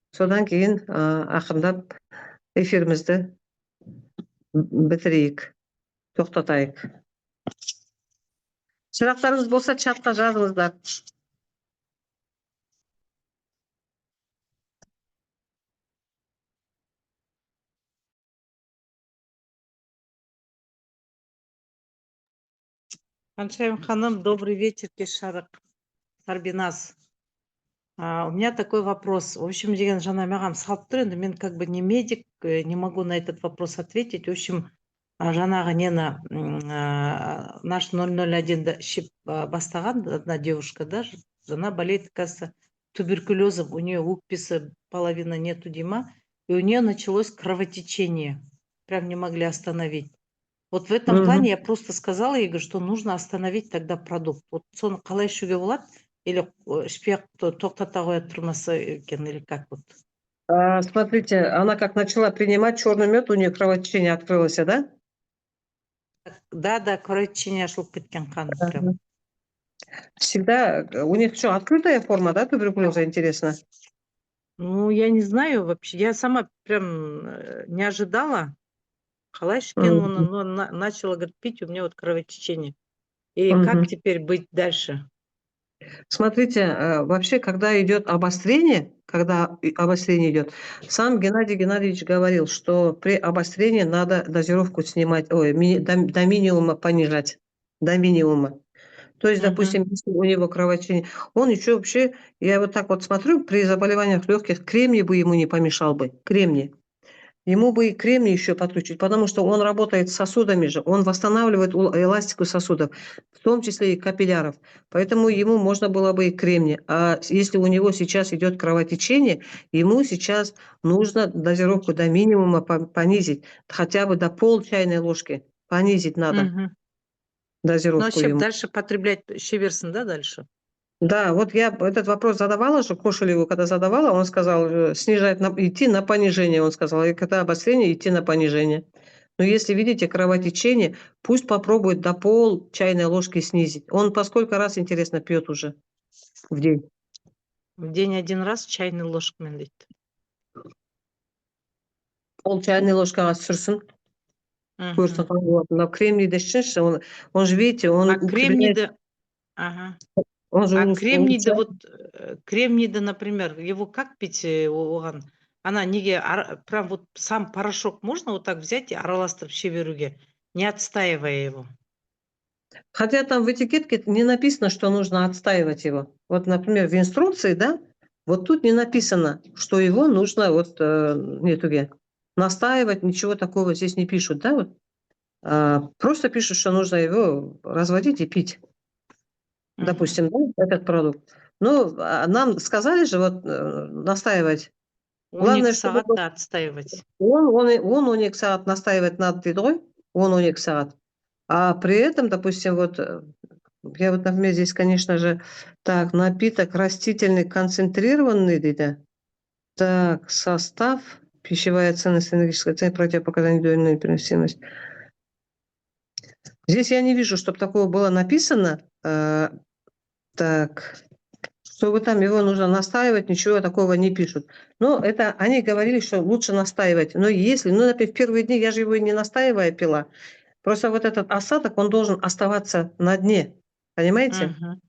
S1: Содан кейін ақырындап эфирімізді бітірейік, тоқтатайық. Сұрақтарыңыз болса чатқа жазыңыздар.
S2: Аншайым ханым, добрый вечер, Кешарық, Сарбинас. У меня такой вопрос. В общем, деген жана маған салып тұр, енді мен как бы не медик, не могу на этот вопрос ответить. В общем, жанағы нені наш 001-ді ішіп бастаған одна девушка, да, она болеет, кажется, туберкулезом, у нее укписы половина нету дима, и у нее началось кровотечение. Прям не могли остановить. Вот в этом плане я просто сказала ей, что нужно остановить тогда продукт. Вот соны қалай ішуге болады? Или шпек тоқтата қоя тұрмаса екен, или как вот?
S1: Смотрите, она как начала принимать черный мед, у нее кровотечение открылось, да?
S2: Да, кровотечение ашылып кеткен қан прям.
S1: Всегда, у них что, открытая форма, да, туберкулеза, интересно?
S2: Ну, я не знаю вообще, я сама прям не ожидала. Қалай ішкен оны, но начала, говорит, пить, у меня вот кровотечение. И как теперь быть дальше?
S1: Смотрите, вообще, когда обострение идет, сам Геннадий Геннадьевич говорил, что при обострении надо дозировку снимать, до минимума понижать, до минимума. То есть, допустим, если у него кровотечение, он еще вообще, я вот так вот смотрю, при заболеваниях легких кремний бы ему не помешал бы, кремний. Ему бы и кремний еще подключить, потому что он работает с сосудами же, он восстанавливает эластику сосудов, в том числе и капилляров. Поэтому ему можно было бы и кремний. А если у него сейчас идет кровотечение, ему сейчас нужно дозировку до минимума понизить, хотя бы до пол чайной ложки понизить надо. Дозировку.
S2: Ну, вообще дальше потреблять щеверсон, да, дальше?
S1: Да, вот я этот вопрос задавала же Кошелеву, когда задавала, он сказал, идти на понижение, он сказал, и когда обострение, идти на понижение. Но если видите кровотечение, пусть попробует до пол чайной ложки снизить. Он по сколько раз, интересно, пьет уже в день?
S2: В день 1 раз чайной ложкой.
S1: Пол чайной ложкаға сүрсін. Көрсін
S2: Мгм.
S1: қалай болады. Мынау кремнийді ішсінші. Он же, видите, он
S2: А
S1: укрепляет,
S2: кремнийді, ага.
S1: он же
S2: А кремнийді,
S1: улучшает.
S2: вот кремнийді, например, его как пить оған? Ана неге прям вот сам порошок можно вот так взять и араластырып іше беруге, не отстаивая его?
S1: Хотя там в этикетке не написано, что нужно отстаивать его. Вот, например, в инструкции, да, вот тут не написано, что его нужно вот нетуге настаивать, ничего такого здесь не пишут, да, вот. Просто пишут, что нужно его разводить и пить,
S2: Мгм.
S1: допустим, да, этот продукт. Ну, нам сказали же вот настаивать.
S2: Он
S1: Главное,
S2: екі
S1: чтобы
S2: сағатта отстаивать.
S1: он 12 сағат настаивать надо дейді ғой, 12 сағат. А при этом, допустим, вот я вот, например, здесь, конечно же, так, напиток растительный концентрированный, дейді. Так, состав, пищевая ценность, энергетическая ценность, противопоказания, индивидуальная переносимость. Здесь я не вижу, чтобы такого было написано. Так, чтобы там его нужно настаивать, ничего такого не пишут. Но это они говорили, что лучше настаивать. Но если, ну, например, в первые дни я же его не настаивая пила. Просто вот этот осадок, он должен оставаться на дне. Понимаете?
S2: Мгм.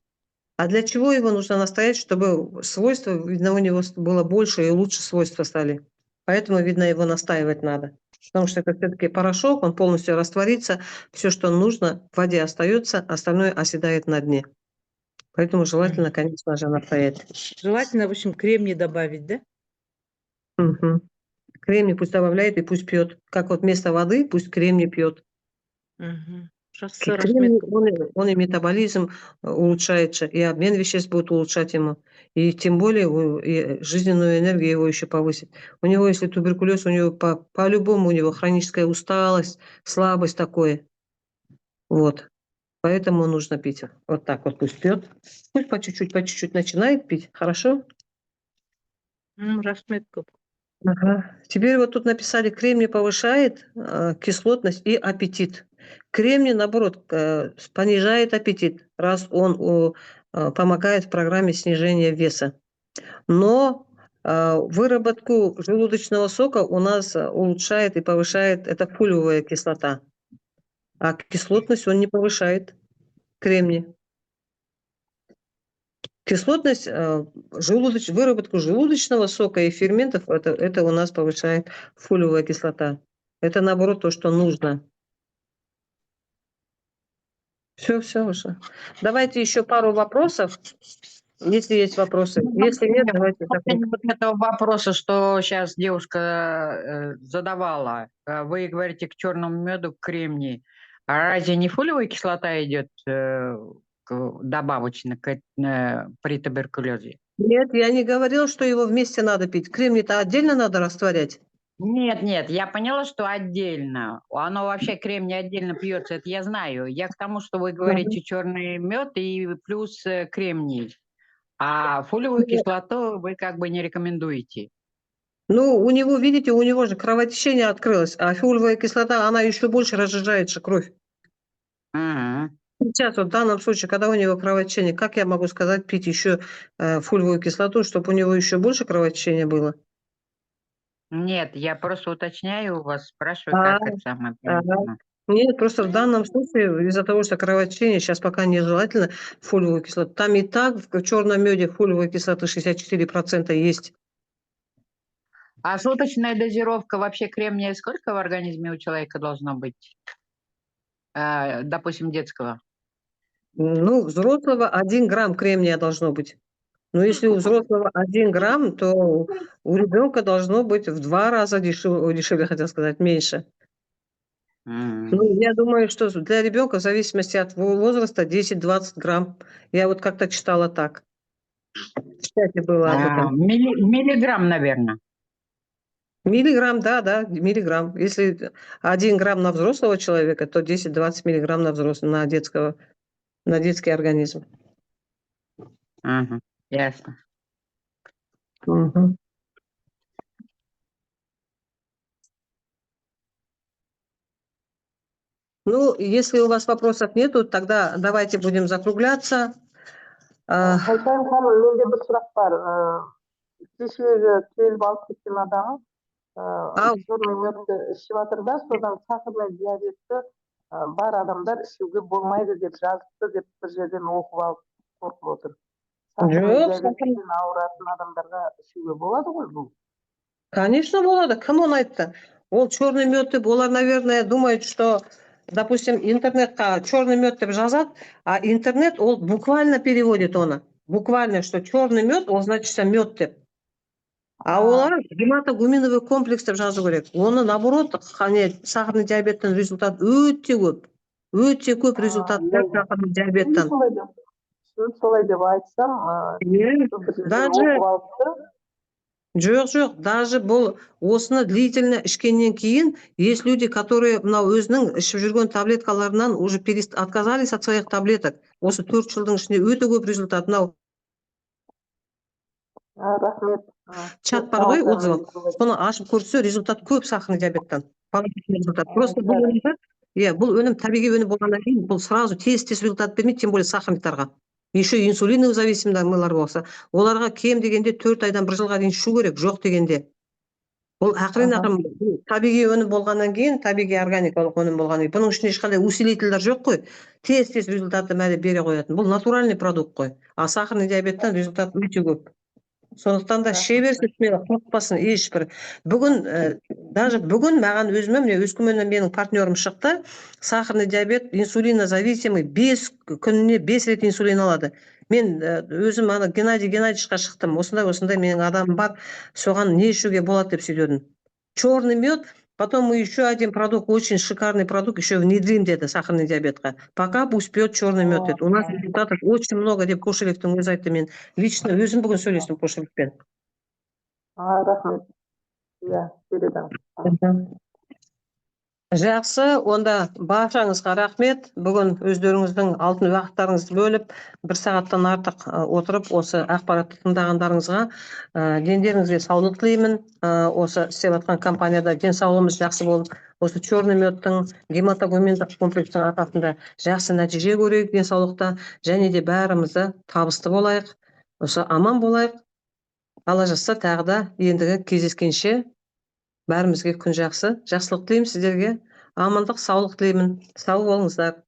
S1: А для чего его нужно настоять, чтобы свойства, видно, у него было больше и лучше свойства стали. Поэтому, видно, его настаивать надо. Потому что это все-таки порошок, он полностью растворится, все, что нужно, в воде остается, остальное оседает на дне. Поэтому желательно,
S2: Мгм.
S1: конечно же, настоять.
S2: Желательно, в общем, кремний добавить, да?
S1: Мгм. Кремний пусть добавляет и пусть пьет. Как вот вместо воды пусть кремний пьет.
S2: Мгм. Жақсы, рахмет.
S1: Кремний, он и метаболизм улучшает, и обмен веществ будет улучшать ему. И тем более и жизненную энергию его еще повысит. У него, если туберкулез, у него по-любому у него хроническая усталость, слабость такое. Вот. Поэтому нужно пить. Вот так вот пусть пьет. Пусть по чуть-чуть начинает пить. Хорошо?
S2: Рахмет көп.
S1: Ага. Теперь вот тут написали, кремний повышает кислотность и аппетит. Кремний, наоборот, понижает аппетит, раз он помогает в программе снижения веса. Но выработку желудочного сока у нас улучшает и повышает это фолиевая кислота. А кислотность он не повышает, кремний. Кислотность, выработку желудочного сока и ферментов, это у нас повышает фолиевая кислота. Это, наоборот, то, что нужно. Все уже. Давайте еще пару вопросов, если есть вопросы. Если нет, давайте закроем.
S3: Вот этого вопроса, что сейчас девушка задавала. Вы говорите к черному меду кремний. А разве не фолиевая кислота идет добавочно при туберкулезе?
S1: Нет, я не говорила, что его вместе надо пить. Кремний-то отдельно надо растворять.
S3: Нет, я поняла, что отдельно. Оно вообще кремний отдельно пьется, это я знаю. Я к тому, что вы говорите черный мед и плюс кремний. А фолиевую кислоту вы как бы не рекомендуете.
S1: Ну, у него, видите, у него же кровотечение открылось, а фолиевая кислота, она еще больше разжижает же кровь.
S3: Ага.
S1: Сейчас, вот в данном случае, когда у него кровотечение, как я могу сказать, пить еще фолиевую кислоту, чтобы у него еще больше кровотечения было?
S3: Нет, я просто уточняю у вас, спрашиваю,
S1: А,
S3: как это самое
S1: ага.
S3: правильно.
S1: Нет, просто в данном случае, из-за того, что кровотечение, сейчас пока нежелательно фолиевую кислоту. Там и так в черном меде фолиевой кислоты 64% есть.
S3: А суточная дозировка вообще кремния сколько в организме у человека должно быть? Допустим, детского.
S1: Ну, взрослого 1 грамм кремния должно быть. Но если у взрослого 1 грамм, то у ребенка должно быть в 2 раза дешевле, хотел сказать, меньше. Ну, я думаю, что для ребенка в зависимости от возраста 10-20 грамм. Я вот как-то читала так. В чате было об этом.
S3: Миллиграмм, наверное.
S1: Миллиграмм, да, миллиграмм. Если 1 грамм на взрослого человека, то 10-20 миллиграмм на взрослого, на детский организм.
S3: Ага, ясно.
S1: Мгм. Ну, если у вас вопросов нету, тогда давайте будем закругляться.
S5: Хайкайым ханым, менде бір сұрақ бар. Кеше түйініп алып кеткен адамым
S1: Ал
S5: черный медті ішіп жатыр да, содан сахарный диабетті бар адамдар ішуге болмайды деп жазыпты деп бір жерден оқып алып қорқып отыр. Сахарный
S1: жоқ,
S5: диабетпен ауыратын адамдарға ішуге болады ғой бұл?
S1: конечно болады. Кім оны айтты? Ол черный мед деп, олар, наверное, думают, что, допустим, интернетқа черный мед деп жазады, а интернет ол буквально переводит оны. Буквально, что черный мед, ол значится мед деп. А олар гематогуминовый комплекс деп жазу керек. Оны, наоборот, сахарный диабеттен результат өте көп. Өте көп результаттар сахарный диабеттен.
S5: Солай деп айтсам, бір жерден оқып алыпты.
S1: Жоқ, даже бұл осыны длительно ішкеннен кейін, есть люди, которые мынау өзінің ішіп жүрген таблеткаларынан уже отказались от своих таблеток. Осы 4 жылдың ішінде өте көп результат. Мынау
S5: Рахмет.
S1: чат бар ғой, отзыв. Соны ашып көрсе, результат көп сахарный диабеттен. Просто бұл өнім, бұл өнім табиғи өнім болғаннан кейін, бұл сразу тез результат бермейді, тем более сахарниктарға. Еще инсулиновый зависимділер болса, оларға кем дегенде 4 айдан 1 жылға дейін ішу керек, жоқ дегенде. Ол ақырын табиғи өнім болғаннан кейін, табиғи органикалық өнім болғаннан кейін, бұның ішінде ешқандай усилителдер жоқ қой, тез результатты бере қоятын. Бұл натуральный продукт қой. А сахарный диабеттен результат өте көп. Сондықтан да іше берсін, қорықпасын ешбір. Бүгін, даже бүгін маған өзіме, міне Өскеменнен менің партнерім шықты, сахарный диабет, инсулинозависимый, 5 күніне 5 рет инсулин алады. Мен өзім Геннадий Геннадьевичқа шықтым, осындай менің адамым бар, соған не ішуге болады деп сөйледім. Черный мед, потом мы еще один продукт, очень шикарный продукт, еще внедрим деді сахарный диабетқа. Пока пусть пьет черный мед деді. У нас результатов очень много деп Кошелевтің өзі айтты, мен лично өзім бүгін сөйлестім Кошелевпен.
S5: Рахмет. Бередім.
S1: Жақсы, онда баршаңызға рахмет. Бүгін өздеріңіздің алтын уақыттарыңызды бөліп, 1 сағаттан артық отырып, осы ақпаратты тыңдағандарыңызға дендеріңізге саулық тілеймін. Осы істеп жатқан компанияда денсаулығымыз жақсы болып, осы черный медтің гематогуминдік комплекстің арқасында жақсы нәтиже көрейік денсаулықта, және де бәрімізді табысты болайық, осы аман болайық. Алла жазса, тағы да ендігі кездескенше бәрімізге күн жақсы. Жақсылық тілеймін сіздерге. Амандық, саулық тілеймін. Сау болыңыздар.